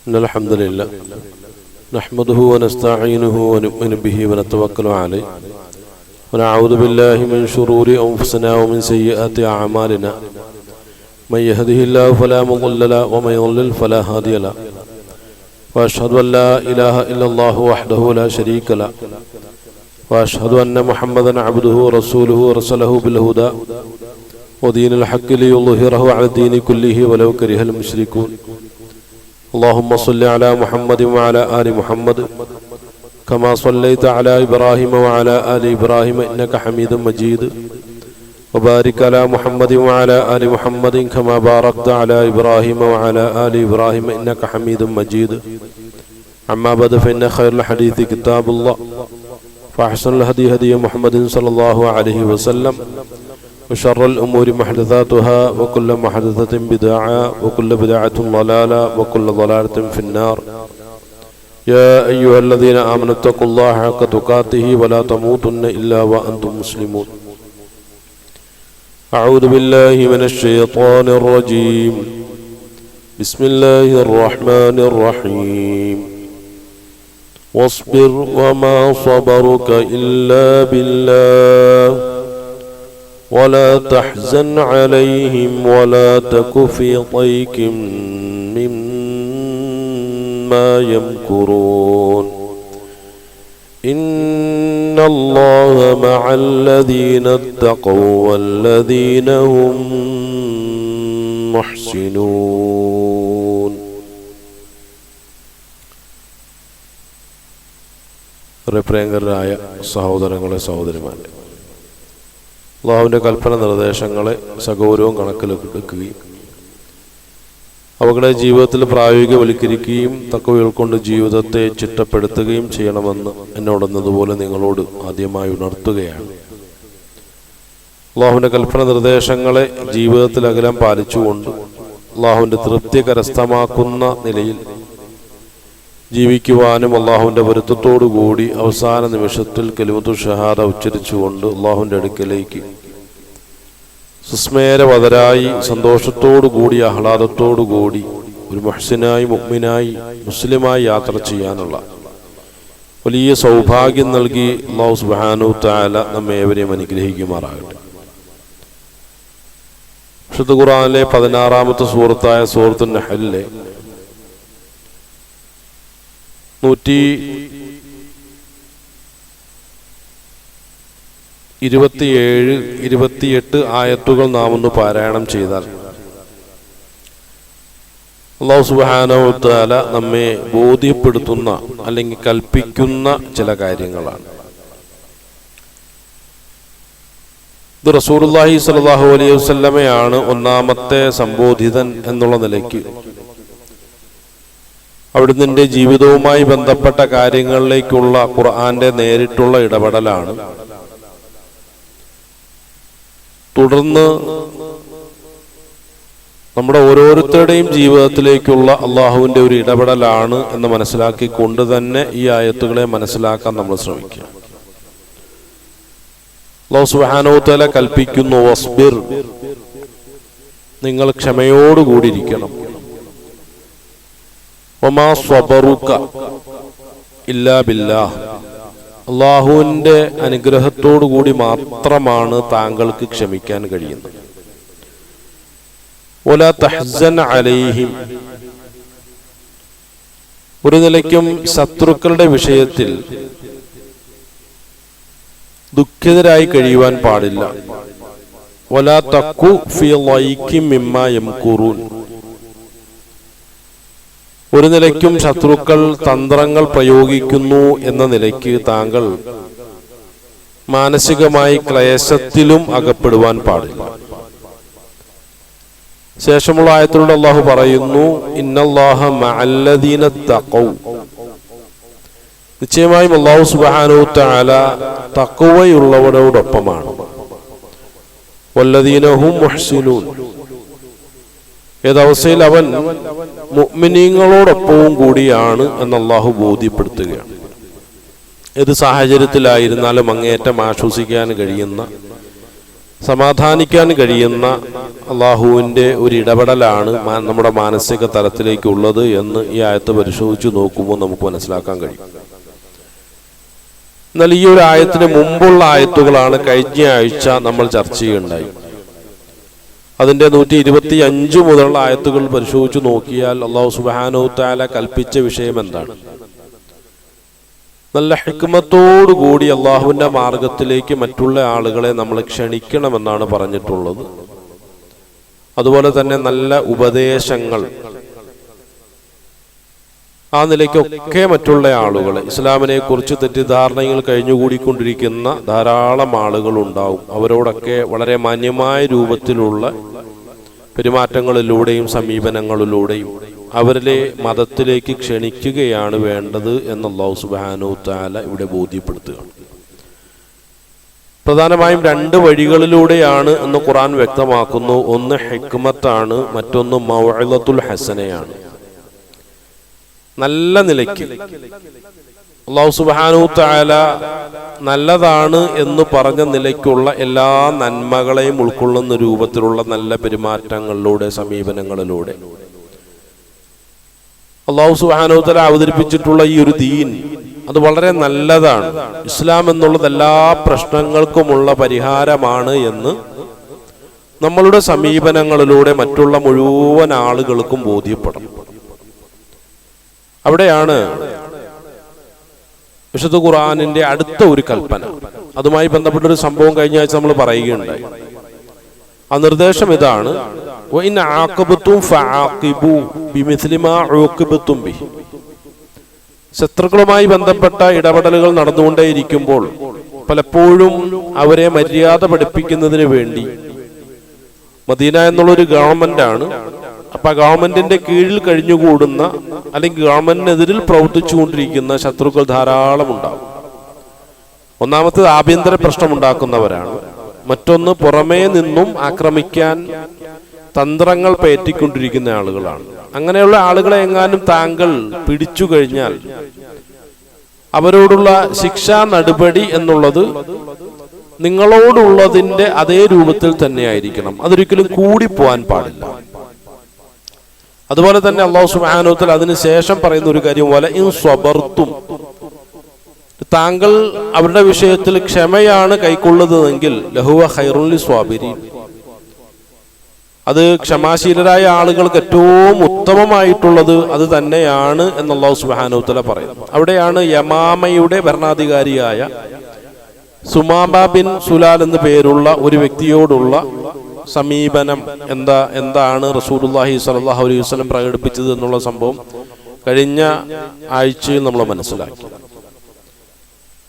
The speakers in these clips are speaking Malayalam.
innal hamdalillah nahmaduhu wa nasta'inuhu wa nu'minu bihi wa natawakkalu alayhi wa na'udhu billahi min shururi anfusina wa min sayyiati a'malina man yahdihillahu fala mudilla lahu wa man yudlil fala hadiya lahu wa ashhadu an la ilaha illallah wahdahu la sharika lahu wa ashhadu anna muhammadan abduhu wa rasuluhu arsalahu bil huda wa dinil haqqi liyudhhirahu 'ala dini kullihi walau karihal mushrikun. اللهم صل على محمد وعلى آل محمد كما صليت على إبراهيم وعلى آل إبراهيم إنك حميد مجيد وبارك على محمد وعلى آل محمد كما باركت على إبراهيم وعلى آل إبراهيم إنك حميد مجيد. أما بعد فإن خير الحديث كتاب الله فأحسن الهدي هدي محمد صلى الله عليه وسلم وشر الأمور محدثاتها وكل محدثة بدعة وكل بدعة ضلالة وكل ضلالة في النار. يا أيها الذين آمنوا اتقوا الله حق تقاته ولا تموتن إلا وأنتم مسلمون. أعوذ بالله من الشيطان الرجيم. بسم الله الرحمن الرحيم. واصبر وما صبرك إلا بالله ولا تحزن عليهم ولا تك في ضيق مما يمكرون إن الله مع الذين اتقوا والذين هم محسنون. പ്രിയങ്കരായ സഹോദരങ്ങളെ സഹോദരിമാരെ, അള്ളാഹുവിൻ്റെ കൽപ്പന നിർദ്ദേശങ്ങളെ സഗൗരവം കണക്കിലെടുക്കുകയും അവകളെ ജീവിതത്തിൽ പ്രായോഗികവൽക്കരിക്കുകയും തക്കവ ഉൾക്കൊണ്ട് ജീവിതത്തെ ചിട്ടപ്പെടുത്തുകയും ചെയ്യണമെന്ന് എന്നോടെന്നതുപോലെ നിങ്ങളോട് ആദ്യമായി ഉണർത്തുകയാണ്. അള്ളാഹുവിൻ്റെ കൽപ്പന നിർദ്ദേശങ്ങളെ ജീവിതത്തിൽ അകലം പാലിച്ചുകൊണ്ട് അള്ളാഹുവിൻ്റെ തൃപ്തി കരസ്ഥമാക്കുന്ന നിലയിൽ ജീവിക്കുവാനും അള്ളാഹുവിൻ്റെ പൊരുത്തത്തോടുകൂടി അവസാന നിമിഷത്തിൽ കലിമത്തു ഷഹാദ ഉച്ചരിച്ചുകൊണ്ട് അള്ളാഹുവിൻ്റെ അടുക്കലേക്ക് സുസ്മേരവതരായി സന്തോഷത്തോടുകൂടി ആഹ്ലാദത്തോടുകൂടി ഒരു മുഹ്സിനായി മുഅ്മിനായി മുസ്ലിമായി യാത്ര ചെയ്യാനുള്ള വലിയ സൗഭാഗ്യം നൽകി അല്ലാഹു സുബ്ഹാനഹു തആല നമ്മേവരെയും അനുഗ്രഹിക്കുമാറാകട്ടെ. വിശുദ്ധ ഖുർആനിലെ 16-ാമത്തെ സൂറത്തായ സൂറത്തുൻ നഹ്ലിലെ 127-28 ആയത്തുകൾ നാം ഒന്ന് പാരായണം ചെയ്താൽ അല്ലാഹു സുബ്ഹാനഹു വ തആല നമ്മെ ബോധ്യപ്പെടുത്തുന്ന അല്ലെങ്കിൽ കൽപ്പിക്കുന്ന ചില കാര്യങ്ങളാണ്. ഇത് റസൂലുള്ളാഹി സ്വല്ലല്ലാഹു അലൈഹി വസല്ലമയാണ് ഒന്നാമത്തെ സംബോധിതൻ എന്നുള്ള നിലയ്ക്ക് അവിടുന്ന് ജീവിതവുമായി ബന്ധപ്പെട്ട കാര്യങ്ങളിലേക്കുള്ള ഖുർആന്റെ നേരിട്ടുള്ള ഇടപെടലാണ്. തുടർന്ന് നമ്മുടെ ഓരോരുത്തരുടെയും ജീവിതത്തിലേക്കുള്ള അള്ളാഹുവിൻ്റെ ഒരു ഇടപെടലാണ് എന്ന് മനസ്സിലാക്കിക്കൊണ്ട് തന്നെ ഈ ആയത്തുകളെ മനസ്സിലാക്കാൻ നമ്മൾ ശ്രമിക്കുക. അല്ലാഹു സുബ്ഹാനഹു വ തആല കൽപ്പിക്കുന്നു, വസ്ബിർ, നിങ്ങൾ ക്ഷമയോടുകൂടിയിരിക്കണം. വമാ സ്വബറുക ഇല്ലാ ബില്ലാഹ്, അള്ളാഹുവിൻ്റെ അനുഗ്രഹത്തോടുകൂടി മാത്രമാണ് താങ്കൾക്ക് ക്ഷമിക്കാൻ കഴിയുന്നത്. വലാ തഹ്സൻ അലൈഹിം, ഒരു നിലയ്ക്കും ശത്രുക്കളുടെ വിഷയത്തിൽ ദുഃഖിതരായി കഴിയുവാൻ പാടില്ല. വലാ തഖു ഫീ ളൈഖിൻ മിമ്മാ യംകുറൂൻ, ഒരു നിലയ്ക്കും ശത്രുക്കൾ തന്ത്രങ്ങൾ പ്രയോഗിക്കുന്നു എന്ന നിലയ്ക്ക് താങ്കൾ മാനസികമായി ക്ലേശത്തിലും അകപ്പെടുവാൻ പാടില്ല. ശേഷമുള്ള ആയത്തിലൂടെ അല്ലാഹു പറയുന്നു, ഇന്നല്ലാഹ മഅല്ലദീന തഖൗ, നിശ്ചയമായും അല്ലാഹു സുബ്ഹാനഹു തആല തഖ്വയുള്ളവരോടൊപ്പമാണ്. വല്ലദീന ഹും മുഹ്സിനൂൻ, ഏതവസ്ഥയിൽ അവൻ മുഅ്മിനീങ്ങളോടൊപ്പവും കൂടിയാണ് എന്ന് അല്ലാഹു ബോധ്യപ്പെടുത്തുകയാണ്. ഏത് സാഹചര്യത്തിലായിരുന്നാലും അങ്ങേയറ്റം ആശ്വസിക്കാൻ കഴിയുന്ന, സമാധാനിക്കാൻ കഴിയുന്ന അള്ളാഹുവിൻ്റെ ഒരു ഇടപെടലാണ് നമ്മുടെ മാനസിക തലത്തിലേക്കുള്ളത് എന്ന് ഈ ആയത്ത് പരിശോധിച്ച് നോക്കുമ്പോൾ നമുക്ക് മനസ്സിലാക്കാൻ കഴിയും. എന്നാൽ ഈ ഒരു ആയത്തിന് മുമ്പുള്ള ആയത്തുകളാണ് കഴിഞ്ഞ ആഴ്ച നമ്മൾ ചർച്ച ചെയ്യുകയുണ്ടായി. അതിൻ്റെ 125 മുതലുള്ള ആയത്തുകൾ പരിശോധിച്ച് നോക്കിയാൽ അള്ളാഹു സുബ്ഹാനഹു വ തആല കൽപ്പിച്ച വിഷയം എന്താണ്? നല്ല ഹിക്മത്തോടുകൂടി അള്ളാഹുവിൻ്റെ മാർഗത്തിലേക്ക് മറ്റുള്ള ആളുകളെ നമ്മൾ ക്ഷണിക്കണമെന്നാണ് പറഞ്ഞിട്ടുള്ളത്. അതുപോലെ തന്നെ നല്ല ഉപദേശങ്ങൾ, ആ നിലയ്ക്കൊക്കെ മറ്റുള്ള ആളുകളെ, ഇസ്ലാമിനെ കുറിച്ച് തെറ്റിദ്ധാരണകൾ കഴിഞ്ഞുകൂടിക്കൊണ്ടിരിക്കുന്ന ധാരാളം ആളുകൾ ഉണ്ടാവും. അവരോടൊക്കെ വളരെ മാന്യമായ രൂപത്തിലുള്ള പെരുമാറ്റങ്ങളിലൂടെയും സമീപനങ്ങളിലൂടെയും അവരിലെ മതത്തിലേക്ക് ക്ഷണിക്കുകയാണ് വേണ്ടത് എന്ന് അല്ലാഹു സുബ്ഹാനഹു വ തആല ഇവിടെ ബോധ്യപ്പെടുത്തുകയാണ്. പ്രധാനമായും 2 വഴികളിലൂടെയാണ് എന്ന് ഖുർആൻ വ്യക്തമാക്കുന്നു. ഒന്ന് ഹിക്മത്താണ്, മറ്റൊന്ന് മൗഇദത്തുൽ ഹസനയാണ്. നല്ല നിലയ്ക്ക് അല്ലാഹു സുബ്ഹാനഹു വ തആല നല്ലതാണ് എന്ന് പറഞ്ഞ നിലയ്ക്കുള്ള എല്ലാ നന്മകളെയും ഉൾക്കൊള്ളുന്ന രൂപത്തിലുള്ള നല്ല പെരുമാറ്റങ്ങളിലൂടെ, സമീപനങ്ങളിലൂടെ അല്ലാഹു സുബ്ഹാനഹു വ തആല അവതരിപ്പിച്ചിട്ടുള്ള ഈ ഒരു ദീൻ അത് വളരെ നല്ലതാണ്. ഇസ്ലാം എന്നുള്ളത് എല്ലാ പ്രശ്നങ്ങൾക്കുമുള്ള പരിഹാരമാണ് എന്ന് നമ്മളുടെ സമീപനങ്ങളിലൂടെ മറ്റുള്ള മുഴുവൻ ആളുകൾക്കും ബോധ്യപ്പെടണം. അവിടെയാണ് വിശുദ്ധ ഖുർആനിന്റെ അടുത്ത ഒരു കൽപ്പന. അതുമായി ബന്ധപ്പെട്ടൊരു സംഭവം കഴിഞ്ഞ ആഴ്ച നമ്മൾ പറയുകയുണ്ടായി. ആ നിർദ്ദേശം ഇതാണ്: വഇൻ ആഖബതും ഫആഖിബു ബിമിസ്ലി മാ ഉഖിബതും ബിഹി. ശത്രുക്കളുമായി ബന്ധപ്പെട്ട ഇടപെടലുകൾ നടന്നുകൊണ്ടേയിരിക്കുമ്പോൾ പലപ്പോഴും അവരെ മര്യാദ പഠിപ്പിക്കുന്നതിന് വേണ്ടി മദീന എന്നുള്ളൊരു ഗവൺമെന്റാണ്. അപ്പൊ ആ ഗവൺമെന്റിന്റെ കീഴിൽ കഴിഞ്ഞുകൂടുന്ന അല്ലെങ്കിൽ ഗവൺമെന്റിനെതിരിൽ പ്രവർത്തിച്ചുകൊണ്ടിരിക്കുന്ന ശത്രുക്കൾ ധാരാളം ഉണ്ടാകും. ഒന്നാമത്തേത് ആഭ്യന്തര പ്രശ്നമുണ്ടാക്കുന്നവരാണ്. മറ്റൊന്ന് പുറമേ നിന്നും ആക്രമിക്കാൻ തന്ത്രങ്ങൾ പേറ്റിക്കൊണ്ടിരിക്കുന്ന ആളുകളാണ്. അങ്ങനെയുള്ള ആളുകളെ എങ്ങാനും താങ്കൾ പിടിച്ചു കഴിഞ്ഞാൽ അവരോടുള്ള ശിക്ഷാ നടപടി എന്നുള്ളത് നിങ്ങളോടുള്ളതിന്റെ അതേ രൂപത്തിൽ തന്നെ ആയിരിക്കണം. അതൊരിക്കലും കൂടിപ്പോവാൻ പാടില്ല. അതുപോലെ തന്നെ അല്ലാഹു സുബ്ഹാനഹു വ തആല അതിനുശേഷം പറയുന്ന ഒരു കാര്യം പോലെ ഇൻ സ്വബർത്തും, താങ്കൾ അവരുടെ വിഷയത്തിൽ ക്ഷമയാണ് കൈക്കൊള്ളുന്നതെങ്കിൽ ലഹുവ ഖൈറുൽ ലിസ്വാബിരീൻ, അത് ക്ഷമാശീലരായ ആളുകൾക്ക് ഏറ്റവും ഉത്തമമായിട്ടുള്ളത് അത് തന്നെയാണ് എന്ന് അല്ലാഹു സുബ്ഹാനഹു വ തആല പറയുന്നു. അവിടെയാണ് യമാമയുടെ ഭരണാധികാരിയായ സുമാമ ബിൻ സുലാൽ എന്ന പേരുള്ള ഒരു വ്യക്തിയോടുള്ള സമീപനം എന്താണ് റസൂലുള്ളാഹി സ്വല്ലല്ലാഹു അലൈഹി വസല്ലം പ്രകടിപ്പിച്ചത് എന്നുള്ള സംഭവം കഴിഞ്ഞ ആഴ്ചയിൽ നമ്മൾ മനസ്സിലാക്കി.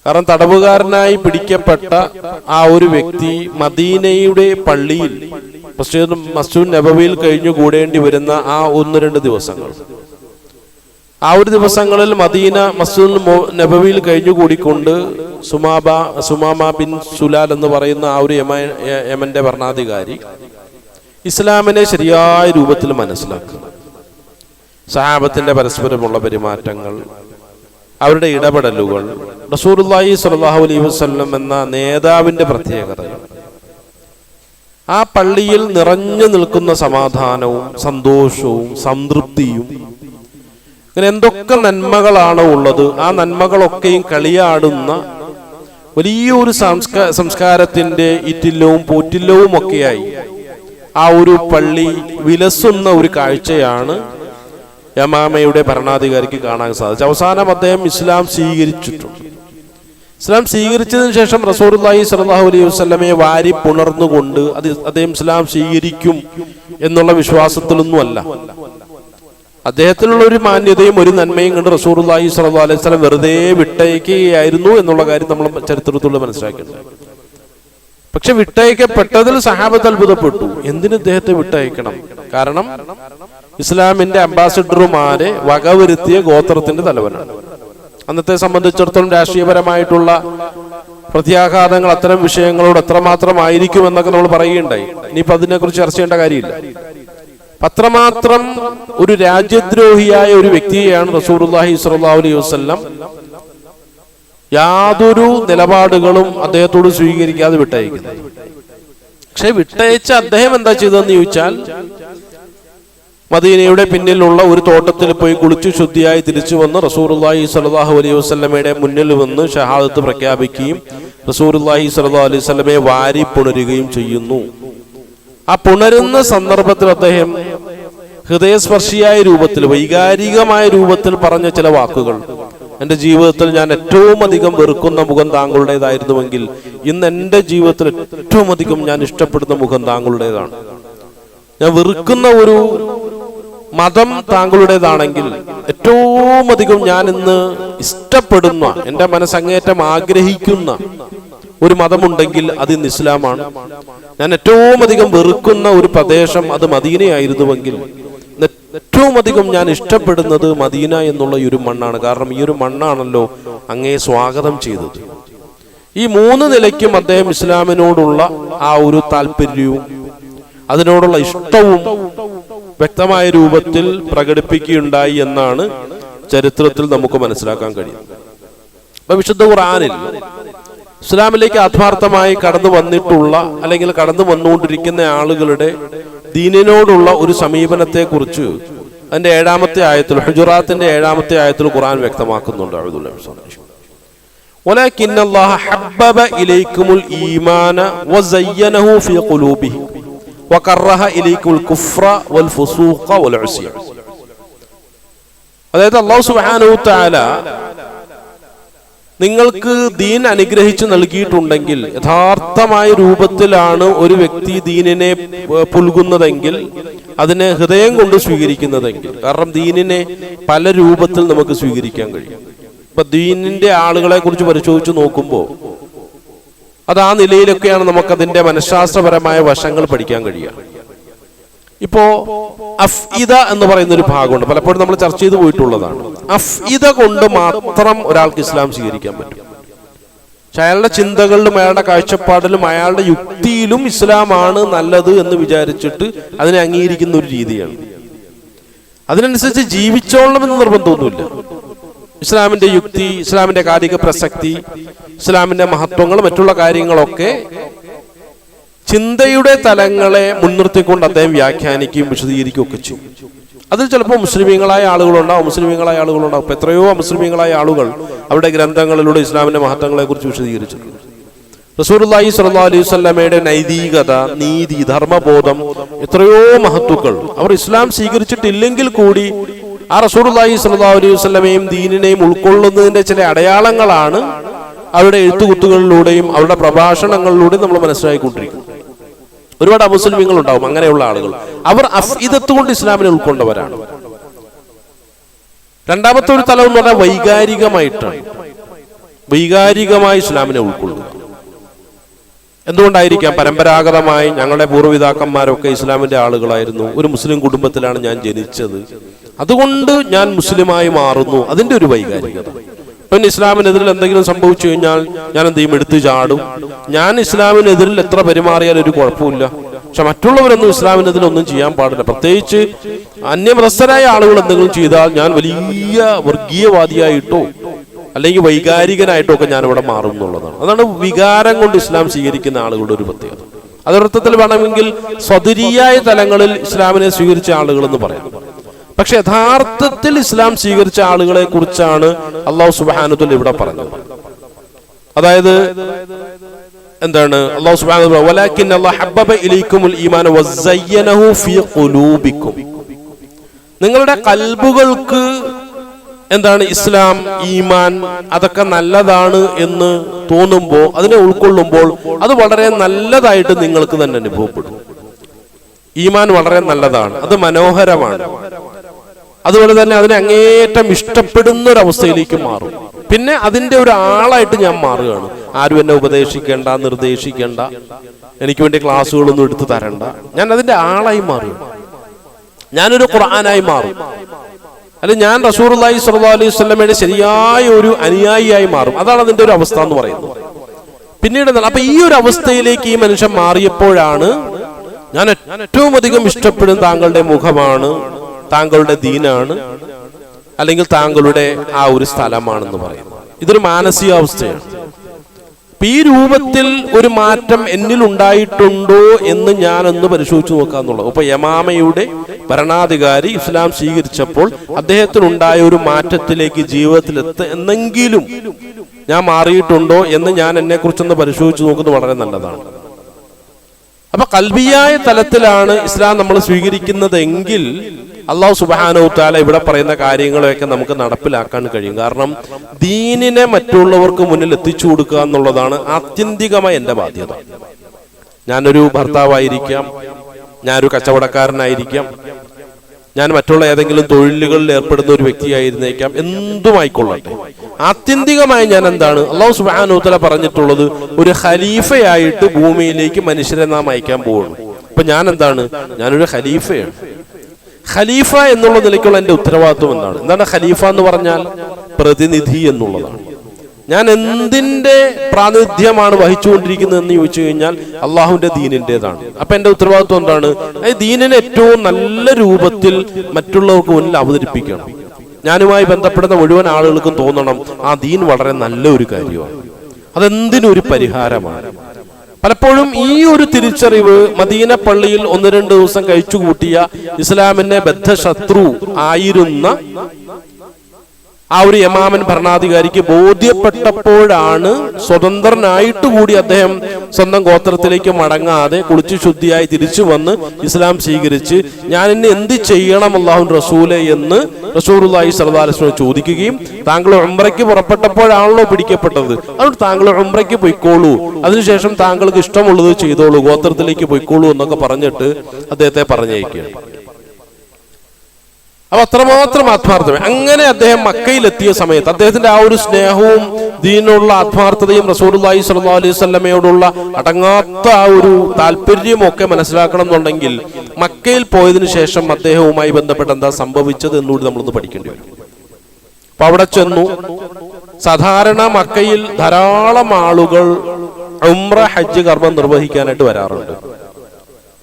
കാരണം തടവുകാരനായി പിടിക്കപ്പെട്ട ആ ഒരു വ്യക്തി മദീനയുടെ പള്ളിയിൽ മസ്ജിദ് നബവിയിൽ കഴിഞ്ഞുകൂടേണ്ടി വരുന്ന ആ 1-2 ദിവസങ്ങൾ, ആ ഒരു ദിവസങ്ങളിൽ മദീന മസ്ജിദ് നബവിയിൽ കഴിഞ്ഞുകൂടിക്കൊണ്ട് സുമാമ ബിൻ സുലാൽ എന്ന് പറയുന്ന ആ ഒരു യമന്റെ ഭരണാധികാരി ഇസ്ലാമിനെ ശരിയായ രൂപത്തിൽ മനസ്സിലാക്കുക. സഹാബത്തിന്റെ പരസ്പരമുള്ള പെരുമാറ്റങ്ങൾ, അവരുടെ ഇടപെടലുകൾ, റസൂലുള്ളാഹി സ്വല്ലല്ലാഹു അലൈഹി വസല്ലം എന്ന നേതാവിന്റെ പ്രത്യേകത, ആ പള്ളിയിൽ നിറഞ്ഞു നിൽക്കുന്ന സമാധാനവും സന്തോഷവും സംതൃപ്തിയും, ഇങ്ങനെ എന്തൊക്കെ നന്മകളാണോ ഉള്ളത് ആ നന്മകളൊക്കെയും കളിയാടുന്ന വലിയൊരു സംസ്കാരത്തിന്റെ ഇറ്റില്ലവും പോറ്റില്ലവും ഒക്കെയായി ആ ഒരു പള്ളി വിലസുന്ന ഒരു കാഴ്ചയാണ് യമാമയുടെ ഭരണാധികാരിക്ക് കാണാൻ സാധിച്ചത്. അവസാനം അദ്ദേഹം ഇസ്ലാം സ്വീകരിച്ചിട്ടുണ്ട്. ഇസ്ലാം സ്വീകരിച്ചതിന് ശേഷം റസൂലുള്ളാഹി സ്വല്ലല്ലാഹു അലൈഹി വസല്ലമയെ വാരി പുണർന്നുകൊണ്ട് അദ്ദേഹം ഇസ്ലാം സ്വീകരിക്കും എന്നുള്ള വിശ്വാസത്തിലൊന്നുമല്ല. അദ്ദേഹത്തിനുള്ള ഒരു മാന്യതയും ഒരു നന്മയും കണ്ട് റസൂലുള്ളാഹി സ്വല്ലല്ലാഹു അലൈഹി വസല്ലം വെറുതെ വിട്ടയക്കുകയായിരുന്നു എന്നുള്ള കാര്യം നമ്മൾ ചരിത്രത്തിലൂടെ മനസ്സിലാക്കിയിട്ടുണ്ട്. പക്ഷെ വിട്ടയക്കപ്പെട്ടതിൽ സഹാബത്ത് അത്ഭുതപ്പെട്ടു. എന്തിന് ഇദ്ദേഹത്തെ വിട്ടയക്കണം? കാരണം ഇസ്ലാമിന്റെ അംബാസിഡർമാരെ വകവരുത്തിയ ഗോത്രത്തിന്റെ തലവനാണ്. അന്നത്തെ സംബന്ധിച്ചിടത്തോളം രാഷ്ട്രീയപരമായിട്ടുള്ള പ്രത്യാഘാതങ്ങൾ അത്തരം വിഷയങ്ങളോട് എത്രമാത്രമായിരിക്കും എന്നൊക്കെ നമ്മൾ പറയുകയുണ്ടായി. ഇനിയിപ്പോ അതിനെക്കുറിച്ച് ചർച്ച ചെയ്യേണ്ട കാര്യമില്ല. അത്രമാത്രം ഒരു രാജ്യദ്രോഹിയായ ഒരു വ്യക്തിയെയാണ് റസൂലുള്ളാഹി സ്വല്ലല്ലാഹു അലൈഹി വസല്ലം യാതൊരു നിലപാടുകളും അദ്ദേഹത്തോട് സ്വീകരിക്കാതെ വിട്ടയക്കുന്നത്. പക്ഷെ വിട്ടയച്ച അദ്ദേഹം എന്താ ചെയ്തതെന്ന് ചോദിച്ചാൽ മദീനയുടെ പിന്നിലുള്ള ഒരു തോട്ടത്തിൽ പോയി കുളിച്ചു ശുദ്ധിയായി തിരിച്ചു വന്ന് റസൂലുള്ളാഹി സ്വല്ലല്ലാഹു അലൈഹി വസല്ലമയുടെ മുന്നിൽ വന്ന് ഷഹാദത്ത് പ്രഖ്യാപിക്കുകയും റസൂലുള്ളാഹി സ്വല്ലല്ലാഹു അലൈഹി വസല്ലമയെ വാരി പുണരുകയും ചെയ്യുന്നു. ആ പുണരുന്ന സന്ദർഭത്തിൽ അദ്ദേഹം ഹൃദയസ്പർശിയായ രൂപത്തിൽ, വൈകാരികമായ രൂപത്തിൽ പറഞ്ഞ ചില വാക്കുകൾ, എൻ്റെ ജീവിതത്തിൽ ഞാൻ ഏറ്റവും അധികം വെറുക്കുന്ന മുഖം താങ്കളുടേതായിരുന്നുവെങ്കിൽ ഇന്ന് എൻ്റെ ജീവിതത്തിൽ ഏറ്റവും അധികം ഞാൻ ഇഷ്ടപ്പെടുന്ന മുഖം താങ്കളുടേതാണ്. ഞാൻ വെറുക്കുന്ന ഒരു മതം താങ്കളുടേതാണെങ്കിൽ ഏറ്റവും അധികം ഞാൻ ഇന്ന് ഇഷ്ടപ്പെടുന്ന, എൻ്റെ മനസ്സങ്ങേറ്റം ആഗ്രഹിക്കുന്ന ഒരു മതമുണ്ടെങ്കിൽ അത് ഇന്ന് ഇസ്ലാമാണ്. ഞാൻ ഏറ്റവും അധികം വെറുക്കുന്ന ഒരു പ്രദേശം അത് മദീനയായിരുന്നുവെങ്കിൽ ഏറ്റവും അധികം ഞാൻ ഇഷ്ടപ്പെടുന്നത് മദീന എന്നുള്ള ഈ ഒരു മണ്ണാണ്. കാരണം ഈ ഒരു മണ്ണാണല്ലോ അങ്ങേ സ്വാഗതം ചെയ്തത്. ഈ 3 നിലയ്ക്കും അദ്ദേഹം ഇസ്ലാമിനോടുള്ള ആ ഒരു താല്പര്യവും അതിനോടുള്ള ഇഷ്ടവും വ്യക്തമായ രൂപത്തിൽ പ്രകടിപ്പിക്കുകയുണ്ടായി എന്നാണ് ചരിത്രത്തിൽ നമുക്ക് മനസ്സിലാക്കാൻ കഴിയും. അപ്പൊ വിശുദ്ധ ഖുർആനിൽ ഇസ്ലാമിലേക്ക് ആത്മാർത്ഥമായി കടന്നു വന്നിട്ടുള്ള അല്ലെങ്കിൽ കടന്നു വന്നുകൊണ്ടിരിക്കുന്ന ആളുകളുടെ ദീനിനോടുള്ള ഒരു സമീപനത്തെ കുറിച്ച് അതിന്റെ 7-ാമത്തെ ആയത്തിൽ, ഹുജറാത്തിന്റെ 7-ാമത്തെ ആയത്തിൽ ഖുർആൻ വ്യക്തമാക്കുന്നുണ്ട്. വലകിന്നല്ലാഹ ഹബ്ബബ ഇലൈക്കുമുൽ ഈമാന വസയ്യനഹു ഫീ ഖുലൂബിഹിം വകറഹ ഇലൈക്കുൽ കുഫ്ര വൽ ഫുസൂഖ വൽ ഉസ്യാൻ. അതായത് അല്ലാഹു സുബ്ഹാനഹു തആല നിങ്ങൾക്ക് ദീൻ അനുഗ്രഹിച്ചു നൽകിയിട്ടുണ്ടെങ്കിൽ, യഥാർത്ഥമായ രൂപത്തിലാണ് ഒരു വ്യക്തി ദീനിനെ പുൽകുന്നതെങ്കിൽ, അതിനെ ഹൃദയം കൊണ്ട് സ്വീകരിക്കുന്നതെങ്കിൽ, കാരണം ദീനിനെ പല രൂപത്തിൽ നമുക്ക് സ്വീകരിക്കാൻ കഴിയും. ഇപ്പൊ ദീനിന്റെ ആളുകളെ കുറിച്ച് പരിശോധിച്ച് നോക്കുമ്പോൾ അത് ആ നിലയിലൊക്കെയാണ് നമുക്കതിന്റെ മനഃശാസ്ത്രപരമായ വശങ്ങൾ പഠിക്കാൻ കഴിയുക. ഇപ്പോ അഫ്ഇദ എന്ന് പറയുന്ന ഒരു ഭാഗമുണ്ട്, പലപ്പോഴും നമ്മൾ ചർച്ച ചെയ്തു പോയിട്ടുള്ളതാണ്. അഫ്ഇദ കൊണ്ട് മാത്രം ഒരാൾക്ക് ഇസ്ലാം സ്വീകരിക്കാൻ പറ്റും. പക്ഷെ അയാളുടെ ചിന്തകളിലും അയാളുടെ കാഴ്ചപ്പാടിലും അയാളുടെ യുക്തിയിലും ഇസ്ലാമാണ് നല്ലത് എന്ന് വിചാരിച്ചിട്ട് അതിനെ അംഗീകരിക്കുന്ന ഒരു രീതിയാണ്. അതിനനുസരിച്ച് ജീവിച്ചോളണമെന്ന് നിർബന്ധമൊന്നുമില്ല. ഇസ്ലാമിന്റെ യുക്തി, ഇസ്ലാമിന്റെ കാലിക പ്രസക്തി, ഇസ്ലാമിന്റെ മഹത്വങ്ങൾ, മറ്റുള്ള കാര്യങ്ങളൊക്കെ ചിന്തയുടെ തലങ്ങളെ മുൻനിർത്തിക്കൊണ്ട് അദ്ദേഹം വ്യാഖ്യാനിക്കുകയും വിശദീകരിക്കുകയും ഒക്കെ ചെയ്യും. അതിൽ ചിലപ്പോൾ മുസ്ലിമീങ്ങളായ ആളുകളുണ്ടാവും. ഇപ്പൊ എത്രയോ മുസ്ലിമീങ്ങളായ ആളുകൾ അവരുടെ ഗ്രന്ഥങ്ങളിലൂടെ ഇസ്ലാമിന്റെ മഹത്വങ്ങളെ കുറിച്ച് വിശദീകരിച്ചിട്ടുണ്ട്. റസൂലുള്ളാഹി സ്വല്ലല്ലാഹു അലൈഹി വസല്ലമയുടെ നൈതികത, നീതി, ധർമ്മബോധം, എത്രയോ മഹത്വങ്ങൾ അവർ ഇസ്ലാം സ്വീകരിച്ചിട്ടില്ലെങ്കിൽ കൂടി ആ റസൂലുള്ളാഹി സ്വല്ലല്ലാഹു അലൈഹി വസല്ലമയും ദീനിനെയും ഉൾക്കൊള്ളുന്നതിന്റെ ചില അടയാളങ്ങളാണ് അവരുടെ എഴുത്തുകുത്തുകളിലൂടെയും അവരുടെ പ്രഭാഷണങ്ങളിലൂടെയും നമ്മൾ മനസ്സിലാക്കിക്കൊണ്ടിരിക്കുന്നത്. ഒരുപാട് അമുസ്ലിമീങ്ങൾ ഉണ്ടാവും അങ്ങനെയുള്ള ആളുകൾ. അവർ അഫ്ഇദത്ത് കൊണ്ട് ഇസ്ലാമിനെ ഉൾക്കൊണ്ടവരാണ്. രണ്ടാമത്തെ ഒരു തലം എന്ന് പറഞ്ഞാൽ വൈകാരികമായിട്ടാണ്. വൈകാരികമായി ഇസ്ലാമിനെ ഉൾക്കൊള്ളുക. എന്തുകൊണ്ടായിരിക്കാം? പരമ്പരാഗതമായി ഞങ്ങളുടെ പൂർവ്വപിതാക്കന്മാരൊക്കെ ഇസ്ലാമിന്റെ ആളുകളായിരുന്നു. ഒരു മുസ്ലിം കുടുംബത്തിലാണ് ഞാൻ ജനിച്ചത്, അതുകൊണ്ട് ഞാൻ മുസ്ലിമായി മാറുന്നു. അതിന്റെ ഒരു വൈകാരികത. പിന്നെ ഇസ്ലാമിനെതിരിൽ എന്തെങ്കിലും സംഭവിച്ചു കഴിഞ്ഞാൽ ഞാൻ എന്ത് ചെയ്യും? എടുത്തു ചാടും. ഞാൻ ഇസ്ലാമിനെതിരിൽ എത്ര പെരുമാറിയാലും ഒരു കുഴപ്പമില്ല. പക്ഷെ മറ്റുള്ളവരൊന്നും ഇസ്ലാമിനെതിരൊന്നും ചെയ്യാൻ പാടില്ല. പ്രത്യേകിച്ച് അന്യമതസ്ഥരായ ആളുകൾ എന്തെങ്കിലും ചെയ്താൽ ഞാൻ വലിയ വർഗീയവാദിയായിട്ടോ അല്ലെങ്കിൽ വൈകാരികനായിട്ടോ ഒക്കെ ഞാൻ ഇവിടെ മാറും എന്നുള്ളതാണ്. അതാണ് വികാരം കൊണ്ട് ഇസ്ലാം സ്വീകരിക്കുന്ന ആളുകളുടെ ഒരു പ്രത്യേകത. അതൊരർത്ഥത്തിൽ വേണമെങ്കിൽ സ്വദരീയായ തലങ്ങളിൽ ഇസ്ലാമിനെ സ്വീകരിച്ച ആളുകൾ എന്ന് പറയാം. പക്ഷെ യഥാർത്ഥത്തിൽ ഇസ്ലാം സ്വീകരിച്ച ആളുകളെ കുറിച്ചാണ് അല്ലാഹു സുബ്ഹാനഹു വ തആല ഇവിടെ പറഞ്ഞത്. അതായത് എന്താണ്? അല്ലാഹു സുബ്ഹാനഹു വ തആല വലകിന്നല്ലാഹ ഹബ്ബബ ഇലൈക്കുമുൽ ഈമാന വസയ്യനഹു ഫീ ഖുലൂബിക്കും, നിങ്ങളുടെ കൽബുകൾക്ക് എന്താണ് ഇസ്ലാം, ഈമാൻ അതൊക്കെ നല്ലതാണ് എന്ന് തോന്നുമ്പോൾ, അതിനെ ഉൾക്കൊള്ളുമ്പോൾ അത് വളരെ നല്ലതായിട്ട് നിങ്ങൾക്ക് തന്നെ അനുഭവപ്പെടും. ഈമാൻ വളരെ നല്ലതാണ്, അത് മനോഹരമാണ്. അതുപോലെ തന്നെ അതിനെ അങ്ങേറ്റം ഇഷ്ടപ്പെടുന്ന ഒരു അവസ്ഥയിലേക്ക് മാറും. പിന്നെ അതിന്റെ ഒരു ആളായിട്ട് ഞാൻ മാറുകയാണ്. ആരും എന്നെ ഉപദേശിക്കേണ്ട, നിർദ്ദേശിക്കേണ്ട, എനിക്ക് വേണ്ടി ക്ലാസ്സുകളൊന്നും എടുത്തു തരണ്ട. ഞാൻ അതിന്റെ ആളായി മാറും. ഞാനൊരു ഖുർആനായി മാറും. അല്ലെ, ഞാൻ റസൂലുള്ളാഹി സ്വല്ലല്ലാഹു അലൈഹി വസല്ലമയുടെ ശരിയായ ഒരു അനുയായിയായി മാറും. അതാണ് അതിന്റെ ഒരു അവസ്ഥ എന്ന് പറയുന്നത്. പിന്നീട് അപ്പൊ ഈ ഒരു അവസ്ഥയിലേക്ക് ഈ മനുഷ്യൻ മാറിയപ്പോഴാണ് ഞാൻ ഏറ്റവും അധികം ഇഷ്ടപ്പെടുന്ന താങ്കളുടെ മുഖമാണ്, താങ്കളുടെ ദീനാണ്, അല്ലെങ്കിൽ താങ്കളുടെ ആ ഒരു സ്ഥലമാണെന്ന് പറയുന്നത്. ഇതൊരു മാനസികാവസ്ഥയാണ്. ഈ രൂപത്തിൽ ഒരു മാറ്റം എന്നിൽ ഉണ്ടായിട്ടുണ്ടോ എന്ന് ഞാനൊന്ന് പരിശോധിച്ചു നോക്കാന്നുള്ളത്. അപ്പൊ യമാമയുടെ ഭരണാധികാരി ഇസ്ലാം സ്വീകരിച്ചപ്പോൾ അദ്ദേഹത്തിനുണ്ടായ ഒരു മാറ്റത്തിലേക്ക് ജീവിതത്തിൽ എന്നെങ്കിലും ഞാൻ മാറിയിട്ടുണ്ടോ എന്ന് ഞാൻ എന്നെ കുറിച്ചൊന്ന് പരിശോധിച്ചു നോക്കുന്നത് വളരെ നല്ലതാണ്. അപ്പൊ ഖൽബിയായ തലത്തിലാണ് ഇസ്ലാം നമ്മൾ സ്വീകരിക്കുന്നതെങ്കിൽ അല്ലാഹു സുബ്ഹാനഹു വ തആല ഇവിടെ പറയുന്ന കാര്യങ്ങളൊക്കെ നമുക്ക് നടപ്പിലാക്കാൻ കഴിയും. കാരണം ദീനിനെ മറ്റുള്ളവർക്ക് മുന്നിൽ എത്തിച്ചു കൊടുക്കുക എന്നുള്ളതാണ് ആത്യന്തികമായ എൻ്റെ ബാധ്യത. ഞാനൊരു ഭർത്താവായിരിക്കാം, ഞാനൊരു കച്ചവടക്കാരനായിരിക്കാം, ഞാൻ മറ്റുള്ള ഏതെങ്കിലും തൊഴിലുകളിൽ ഏർപ്പെടുന്ന ഒരു വ്യക്തിയായിരുന്നേക്കാം, എന്തുമായിക്കൊള്ളട്ടെ. ആത്യന്തികമായി ഞാൻ എന്താണ്? അല്ലാഹു സുബ്ഹാനഹു വ തആല പറഞ്ഞിട്ടുള്ളത് ഒരു ഖലീഫയായിട്ട് ഭൂമിയിലേക്ക് മനുഷ്യരെ നാം അയക്കാൻ പോവുകയാണ്. അപ്പൊ ഞാൻ എന്താണ്? ഞാനൊരു ഖലീഫയാണ്. ഖലീഫ എന്നുള്ള നിലയ്ക്കുള്ള എൻ്റെ ഉത്തരവാദിത്വം എന്താണ് ഖലീഫ എന്ന് പറഞ്ഞാൽ? പ്രതിനിധി എന്നുള്ളതാണ്. ഞാൻ എന്തിന്റെ പ്രാതിനിധ്യമാണ് വഹിച്ചുകൊണ്ടിരിക്കുന്നത് എന്ന് ചോദിച്ചു കഴിഞ്ഞാൽ അള്ളാഹുവിന്റെ ദീനിൻ്റെതാണ്. അപ്പൊ എന്റെ ഉത്തരവാദിത്വം എന്താണ്? ദീനിനെ ഏറ്റവും നല്ല രൂപത്തിൽ മറ്റുള്ളവർക്ക് മുന്നിൽ അവതരിപ്പിക്കണം. ഞാനുമായി ബന്ധപ്പെടുന്ന മുഴുവൻ ആളുകൾക്കും തോന്നണം ആ ദീൻ വളരെ നല്ല ഒരു കാര്യമാണ്, അതെന്തിനൊരു പരിഹാരമാണ്. പലപ്പോഴും ഈ ഒരു തിരിച്ചറിവ് മദീന പള്ളിയിൽ 1-2 ദിവസം കഴിച്ചുകൂട്ടിയ ഇസ്ലാമിന്റെ ബദ്ധശത്രു ആയിരുന്ന ആ ഒരു യമാമൻ ഭരണാധികാരിക്ക് ബോധ്യപ്പെട്ടപ്പോഴാണ് സ്വതന്ത്രനായിട്ട് കൂടി അദ്ദേഹം സ്വന്തം ഗോത്രത്തിലേക്ക് മടങ്ങാതെ കുളിച്ചു ശുദ്ധിയായി തിരിച്ചു വന്ന് ഇസ്ലാം സ്വീകരിച്ച് ഞാൻ ഇന്ന് എന്ത് ചെയ്യണം അല്ലാഹുവിന്റെ റസൂലേ എന്ന് റസൂലുള്ളാഹി സ്വല്ലല്ലാഹു അലൈഹി വസല്ലം ചോദിക്കുകയും, താങ്കൾ ഉംറയ്ക്ക് പുറപ്പെട്ടപ്പോഴാണല്ലോ പിടിക്കപ്പെട്ടത്, അതുകൊണ്ട് താങ്കൾ ഉംറയ്ക്ക് പോയിക്കോളൂ, അതിനുശേഷം താങ്കൾക്ക് ഇഷ്ടമുള്ളത് ചെയ്തോളൂ, ഗോത്രത്തിലേക്ക് പോയിക്കോളൂ എന്നൊക്കെ പറഞ്ഞിട്ട് അദ്ദേഹത്തെ പറഞ്ഞയക്കുകയാണ്. അപ്പൊ അത്രമാത്രം ആത്മാർത്ഥത. അങ്ങനെ അദ്ദേഹം മക്കയിലെത്തിയ സമയത്ത് അദ്ദേഹത്തിന്റെ ആ ഒരു സ്നേഹവും ദീനിനുള്ള ആത്മാർത്ഥതയും റസൂലുള്ളാഹി സ്വല്ലല്ലാഹു അലൈഹി വസല്ലമയോടുള്ള അടങ്ങാത്ത ആ ഒരു താല്പര്യവും ഒക്കെ മനസ്സിലാക്കണം എന്നുണ്ടെങ്കിൽ മക്കയിൽ പോയതിനു ശേഷം അദ്ദേഹവുമായി ബന്ധപ്പെട്ട് എന്താ സംഭവിച്ചത് എന്നുകൂടി നമ്മളൊന്ന് പഠിക്കേണ്ടി വരും. അപ്പൊ അവിടെ ചെന്നു. സാധാരണ മക്കയിൽ ധാരാളം ആളുകൾ ഉംറ ഹജ്ജ് കർമ്മം നിർവഹിക്കാനായിട്ട് വരാറുണ്ട്.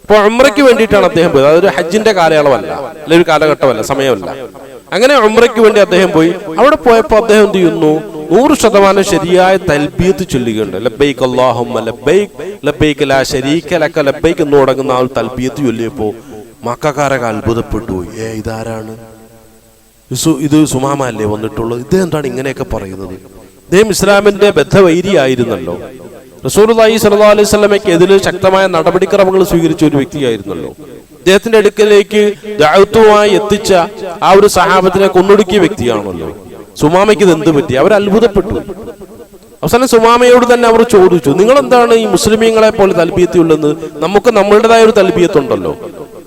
അപ്പോൾ ഉംറയ്ക്ക് വേണ്ടിയിട്ടാണ് അദ്ദേഹം പോയത്. അതൊരു ഹജ്ജിന്റെ കാലയളവല്ല, അല്ലെങ്കിൽ ഒരു കാലഘട്ടമല്ല, സമയമല്ല. അങ്ങനെ ഉംറയ്ക്ക് വേണ്ടി അദ്ദേഹം പോയി. അവിടെ പോയപ്പോൾ അദ്ദേഹം എന്ത് ചെയ്യുന്നു? 100% ശരിയായ തൽബിയത്ത് ചൊല്ലുകയുണ്ട്. ലബ്ബൈക് അല്ലാഹുമ്മ ലബ്ബൈക് ലബ്ബൈക് ലാ ശരീക ലക ലബ്ബൈക് എന്ന് തുടങ്ങുന്ന ആ തൽബിയത്ത് ചൊല്ലിയപ്പോൾ മക്കക്കാരൊക്കെ അത്ഭുതപ്പെട്ടു. ഇതാരാണ്? ഇത് സുമാമ അല്ലേ വന്നിട്ടുള്ളത്? ഇതെന്താണ് ഇങ്ങനെയൊക്കെ പറയുന്നത്? ഇദ്ദേഹം ഇസ്ലാമിന്റെ ബദ്ധവൈരിയായിരുന്നല്ലോ. റസൂലുള്ളാഹി സ്വല്ലല്ലാഹു അലൈഹി വസല്ലമയ്ക്ക് എതിരെ ശക്തമായ നടപടിക്രമങ്ങൾ സ്വീകരിച്ച ഒരു വ്യക്തിയായിരുന്നല്ലോ. അദ്ദേഹത്തിന്റെ അടുക്കലേക്ക് ദഅവത്തുമായി എത്തിച്ച ആ ഒരു സഹാബത്തിനെ കൊന്നൊടുക്കിയ വ്യക്തിയാണല്ലോ. സുമാമയ്ക്ക് ഇത് എന്ത് പറ്റി? അവർ അത്ഭുതപ്പെട്ടു. അവസാനം സുമാമയോട് തന്നെ അവർ ചോദിച്ചു, നിങ്ങൾ എന്താണ് ഈ മുസ്ലിമീങ്ങളെ പോലെ തൽബിയത്ത് ഉള്ളത്? നമുക്ക് നമ്മളുടേതായ ഒരു തൽബിയത്തുണ്ടല്ലോ.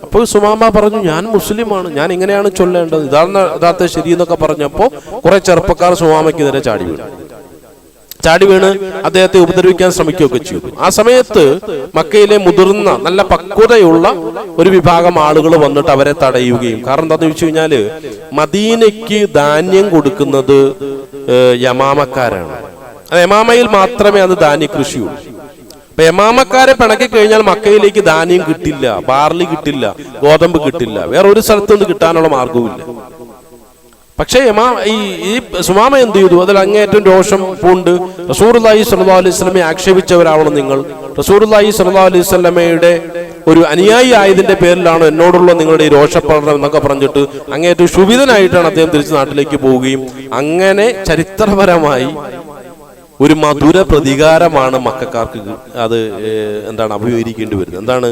അപ്പോൾ സുമാമ പറഞ്ഞു, ഞാൻ മുസ്ലിമാണ്, ഞാൻ ഇങ്ങനെയാണ് ചൊല്ലേണ്ടത്, ഇതാണ് യഥാർത്ഥ ശരി എന്നൊക്കെ പറഞ്ഞപ്പോൾ കുറെ ചെറുപ്പക്കാർ സുമാമയ്ക്കെതിരെ ചാടി വീണ് അദ്ദേഹത്തെ ഉപദ്രവിക്കാൻ ശ്രമിക്കുകയൊക്കെ ചെയ്തു. ആ സമയത്ത് മക്കയിലെ മുതിർന്ന നല്ല പക്വതയുള്ള ഒരു വിഭാഗം ആളുകൾ വന്നിട്ട് അവരെ തടയുകയും, കാരണം എന്താണെന്ന് ചോദിച്ചു കഴിഞ്ഞാല് മദീനയ്ക്ക് ധാന്യം കൊടുക്കുന്നത് യമാമക്കാരാണ്. അത് യമാമയിൽ മാത്രമേ അത് ധാന്യ കൃഷിയുള്ളൂ. അപ്പൊ യമാമക്കാരെ പിണക്കി കഴിഞ്ഞാൽ മക്കയിലേക്ക് ധാന്യം കിട്ടില്ല, ബാർലി കിട്ടില്ല, ഗോതമ്പ് കിട്ടില്ല, വേറെ ഒരു സ്ഥലത്തുനിന്ന് കിട്ടാനുള്ള മാർഗവുമില്ല. പക്ഷേ ഈ സുമാമ എന്ത് ചെയ്തു? അതിൽ അങ്ങേറ്റം രോഷം പൂണ്ട് റസൂലുള്ളാഹി സ്വല്ലല്ലാഹു അലൈഹി വസല്ലമയെ ആക്ഷേപിച്ചവരാവണം നിങ്ങൾ. റസൂലുള്ളാഹി സ്വല്ലല്ലാഹു അലൈഹി വസല്ലമയുടെ ഒരു അനുയായി ആയതിന്റെ പേരിലാണ് എന്നോടുള്ള നിങ്ങളുടെ ഈ രോഷപ്രകടനം എന്നൊക്കെ പറഞ്ഞിട്ട് അങ്ങേറ്റം ക്ഷുഭിതനായിട്ടാണ് അദ്ദേഹം തിരിച്ച് നാട്ടിലേക്ക് പോവുകയും, അങ്ങനെ ചരിത്രപരമായി ഒരു മധുര പ്രതികാരമാണ് മക്കക്കാർക്ക് അത് അഭിമുഖീകരിക്കേണ്ടി വരുന്നത്. എന്താണ്?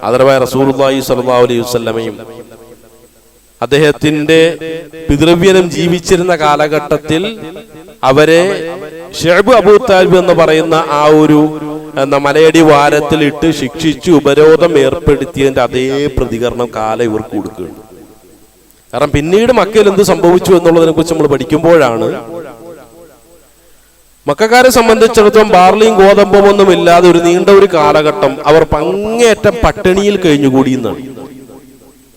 ആദരവായ റസൂലുള്ളാഹി സ്വല്ലല്ലാഹു അലൈഹി വസല്ലമയും അദ്ദേഹത്തിന്റെ പിതൃവ്യനും ജീവിച്ചിരുന്ന കാലഘട്ടത്തിൽ അവരെ ഷുഐബ് അബൂ താലിബ് എന്ന് പറയുന്ന ആ ഒരു മലയടി വാരത്തിൽ ഇട്ട് ശിക്ഷിച്ച് ഉപരോധം ഏർപ്പെടുത്തിയതിന്റെ അതേ പ്രതികരണം കാലം ഇവർക്ക് കൊടുക്കുകയുണ്ട്. കാരണം പിന്നീട് മക്കയിൽ എന്ത് സംഭവിച്ചു എന്നുള്ളതിനെ കുറിച്ച് നമ്മൾ പഠിക്കുമ്പോഴാണ് മക്കക്കാരെ സംബന്ധിച്ചിടത്തോളം ബാർലിയും ഗോതമ്പും ഒന്നും ഇല്ലാതെ ഒരു നീണ്ട ഒരു കാലഘട്ടം അവർ അങ്ങേയറ്റം പട്ടിണിയിൽ കഴിഞ്ഞുകൂടി എന്നാണ്.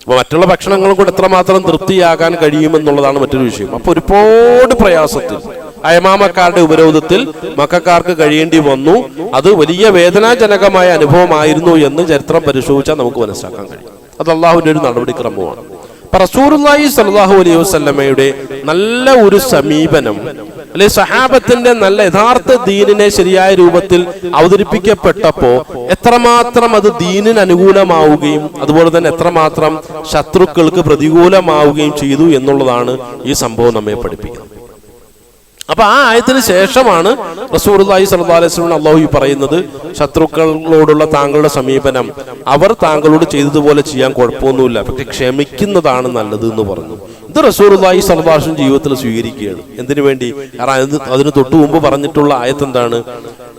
അപ്പൊ മറ്റുള്ള ഭക്ഷണങ്ങളും കൂടെ എത്രമാത്രം തൃപ്തിയാകാൻ കഴിയുമെന്നുള്ളതാണ് മറ്റൊരു വിഷയം. അപ്പൊ ഒരുപാട് പ്രയാസത്തിൽ യമാമക്കാരുടെ ഉപരോധത്തിൽ മക്കക്കാർക്ക് കഴിയേണ്ടി വന്നു. അത് വലിയ വേദനാജനകമായ അനുഭവമായിരുന്നു എന്ന് ചരിത്രം പരിശോധിച്ചാൽ നമുക്ക് മനസ്സിലാക്കാൻ കഴിയും. അത് അള്ളാഹുവിന്റെ ഒരു നടപടിക്രമമാണ്. റസൂലുള്ളാഹി സ്വല്ലല്ലാഹു അലൈഹി വസല്ലമയുടെ നല്ല ഒരു സമീപനം അല്ലെ സഹാബത്തിന്റെ നല്ല യഥാർത്ഥ ദീനിനെ ശരിയായ രൂപത്തിൽ അവതരിപ്പിക്കപ്പെട്ടപ്പോ എത്രമാത്രം അത് ദീനിന് അനുകൂലമാവുകയും അതുപോലെ തന്നെ എത്രമാത്രം ശത്രുക്കൾക്ക് പ്രതികൂലമാവുകയും ചെയ്തു എന്നുള്ളതാണ് ഈ സംഭവം നമ്മെ പഠിപ്പിക്കുന്നത്. അപ്പൊ ആ ആയത്തിന് ശേഷമാണ് റസൂലുള്ളാഹി സ്വല്ലല്ലാഹു അലൈഹി വസല്ലം അല്ലാഹു പറയുന്നത്, ശത്രുക്കളോടുള്ള താങ്കളുടെ സമീപനം അവർ താങ്കളോട് ചെയ്തതുപോലെ ചെയ്യാൻ കുഴപ്പമൊന്നുമില്ല, പക്ഷെ ക്ഷമിക്കുന്നതാണ് നല്ലത് എന്ന് പറഞ്ഞു. ഇത് റസൂലുള്ളാഹി സ്വല്ലല്ലാഹു അലൈഹി വസല്ലം ജീവിതത്തിൽ സ്വീകരിക്കുകയാണ്. എന്തിനു വേണ്ടി? കാരണം അതിന് തൊട്ടു മുമ്പ് പറഞ്ഞിട്ടുള്ള ആയത്ത് എന്താണ്?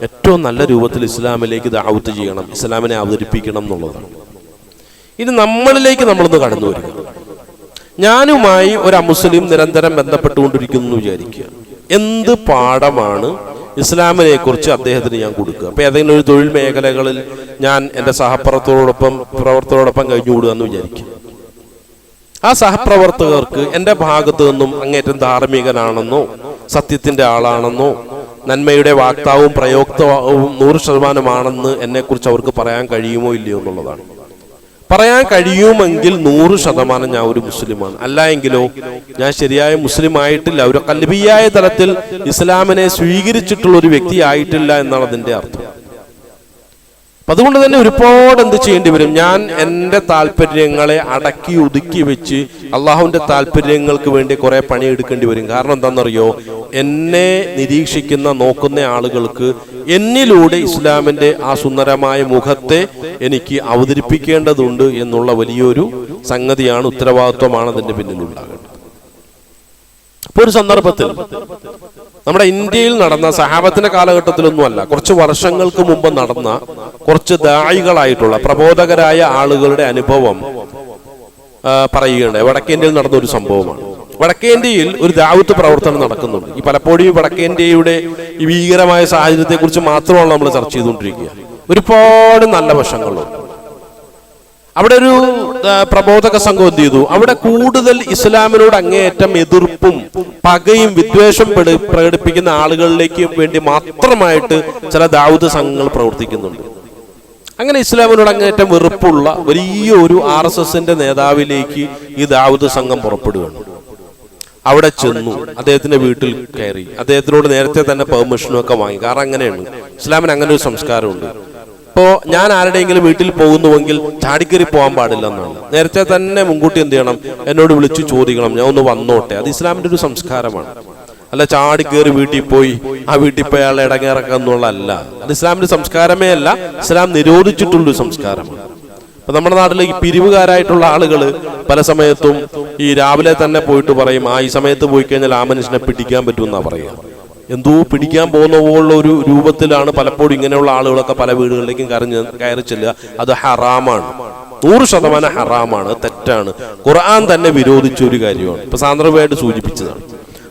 ഏറ്റവും നല്ല രൂപത്തിൽ ഇസ്ലാമിലേക്ക് ദഅവത്ത് ചെയ്യണം, ഇസ്ലാമിനെ അവതരിപ്പിക്കണം എന്നുള്ളതാണ്. ഇനി നമ്മളിലേക്ക് നമ്മളൊന്ന് കടന്നു വരിക. ഞാനുമായി ഒരു അമുസ്ലിം നിരന്തരം ബന്ധപ്പെട്ടുകൊണ്ടിരിക്കുന്നു എന്ന് വിചാരിക്കുക. എന്ത് പാഠമാണ് ഇസ്ലാമിനെ കുറിച്ച് അദ്ദേഹത്തിന് ഞാൻ കൊടുക്കുക? അപ്പൊ ഏതെങ്കിലും ഒരു തൊഴിൽ മേഖലകളിൽ ഞാൻ എൻ്റെ പ്രവർത്തകരോടൊപ്പം കഴിഞ്ഞുകൂടുക എന്ന് വിചാരിക്കുക. ആ സഹപ്രവർത്തകർക്ക് എൻ്റെ ഭാഗത്തു നിന്നും അങ്ങേറ്റം ധാർമ്മികനാണെന്നോ സത്യത്തിന്റെ ആളാണെന്നോ നന്മയുടെ വാക്താവും പ്രയോക്താവും 100% എന്നെക്കുറിച്ച് അവർക്ക് പറയാൻ കഴിയുമോ ഇല്ലയോ എന്നുള്ളതാണ്. പറയാൻ കഴിയുമെങ്കിൽ 100% ഞാൻ ഒരു മുസ്ലിമാണ്. അല്ല എങ്കിലോ ഞാൻ ശരിയായ മുസ്ലിം ആയിട്ടില്ല, ഒരു ഖൽബിയായ തലത്തിൽ ഇസ്ലാമിനെ സ്വീകരിച്ചിട്ടുള്ള ഒരു വ്യക്തി ആയിട്ടില്ല എന്നാണ് അതിന്റെ അർത്ഥം. അതുകൊണ്ട് തന്നെ ഒരുപാട് എന്ത് ചെയ്യേണ്ടി വരും? ഞാൻ എൻ്റെ താല്പര്യങ്ങളെ അടക്കി ഒതുക്കി വെച്ച് അള്ളാഹുവിന്റെ താല്പര്യങ്ങൾക്ക് വേണ്ടി കുറെ പണിയെടുക്കേണ്ടി വരും. കാരണം എന്താണെന്നറിയോ? എന്നെ നിരീക്ഷിക്കുന്ന നോക്കുന്ന ആളുകൾക്ക് എന്നിലൂടെ ഇസ്ലാമിന്റെ ആ സുന്ദരമായ മുഖത്തെ എനിക്ക് അവതരിപ്പിക്കേണ്ടതുണ്ട് എന്നുള്ള വലിയൊരു സംഗതിയാണ്, ഉത്തരവാദിത്വമാണ് അതിന്റെ പിന്നിലുണ്ടാകേണ്ടത്. ഇപ്പൊ ഒരു സന്ദർഭത്തിൽ നമ്മുടെ ഇന്ത്യയിൽ നടന്ന സഹാബത്തിന്റെ കാലഘട്ടത്തിലൊന്നുമല്ല, കുറച്ച് വർഷങ്ങൾക്ക് മുമ്പ് നടന്ന കുറച്ച് ദായികളായിട്ടുള്ള പ്രബോധകരായ ആളുകളുടെ അനുഭവം പറയുകയുണ്ടായി. വടക്കേന്ത്യയിൽ നടന്ന ഒരു സംഭവമാണ്. വടക്കേന്ത്യയിൽ ഒരു ദഅവത്ത് പ്രവർത്തനം നടക്കുന്നുണ്ട്. ഈ പലപ്പോഴും വടക്കേന്ത്യയുടെ ഈ ഭീകരമായ സാഹചര്യത്തെ കുറിച്ച് മാത്രമാണ് നമ്മൾ ചർച്ച ചെയ്തുകൊണ്ടിരിക്കുക. ഒരുപാട് നല്ല വശങ്ങളുണ്ട്. അവിടെ ഒരു പ്രബോധക സംഘം എന്ത് ചെയ്തു? അവിടെ കൂടുതൽ ഇസ്ലാമിനോട് അങ്ങേയറ്റം എതിർപ്പും പകയും വിദ്വേഷം പ്രകടിപ്പിക്കുന്ന ആളുകളിലേക്ക് വേണ്ടി മാത്രമായിട്ട് ചില ദഅവത്ത് സംഘങ്ങൾ പ്രവർത്തിക്കുന്നുണ്ട്. അങ്ങനെ ഇസ്ലാമിനോട് അങ്ങേയറ്റം വെറുപ്പുള്ള വലിയൊരു RSSന്റെ നേതാവിലേക്ക് ഈ ദഅവത്ത് സംഘം പുറപ്പെടുകയാണ്. അവിടെ ചെന്നു, അദ്ദേഹത്തിന്റെ വീട്ടിൽ കയറി, അദ്ദേഹത്തിനോട് നേരത്തെ തന്നെ പെർമിഷനും ഒക്കെ വാങ്ങി. കാരണം അങ്ങനെയാണ്, ഇസ്ലാമിന് അങ്ങനെ ഒരു സംസ്കാരമുണ്ട്. ഇപ്പോ ഞാൻ ആരുടെയെങ്കിലും വീട്ടിൽ പോകുന്നുവെങ്കിൽ ചാടിക്കറി പോകാൻ പാടില്ല എന്നാണ്. നേരത്തെ തന്നെ മുൻകൂട്ടി എന്ത് ചെയ്യണം? എന്നോട് വിളിച്ചു ചോദിക്കണം, ഞാൻ ഒന്ന് വന്നോട്ടെ. അത് ഇസ്ലാമിന്റെ ഒരു സംസ്കാരമാണ്. അല്ല ചാടിക്കേറി വീട്ടിൽ പോയി ആ വീട്ടിൽ പോയി അയാളെ ഇടങ്ങേറക്കുക എന്നുള്ളതല്ല. അത് ഇസ്ലാമിന്റെ സംസ്കാരമേ അല്ല, ഇസ്ലാം നിരോധിച്ചിട്ടുള്ളൊരു സംസ്കാരമാണ്. അപ്പൊ നമ്മുടെ നാട്ടിൽ ഈ പിരിവുകാരായിട്ടുള്ള ആളുകൾ പല സമയത്തും ഈ രാവിലെ തന്നെ പോയിട്ട് പറയും, ഈ സമയത്ത് പോയി കഴിഞ്ഞാൽ ആ മനുഷ്യനെ പിടിക്കാൻ പറ്റുമെന്നാ പറയുക. എന്തോ പിടിക്കാൻ പോകുന്ന പോലുള്ള ഒരു രൂപത്തിലാണ് പലപ്പോഴും ഇങ്ങനെയുള്ള ആളുകളൊക്കെ പല വീടുകളിലേക്കും കയറി ചെല്ലുക. അത് ഹറാമാണ്, 100% ഹറാമാണ്, തെറ്റാണ്. ഖുർആൻ തന്നെ വിരോധിച്ച ഒരു കാര്യമാണ്. ഇപ്പൊ സാന്ദർഭികമായിട്ട് സൂചിപ്പിച്ചതാണ്.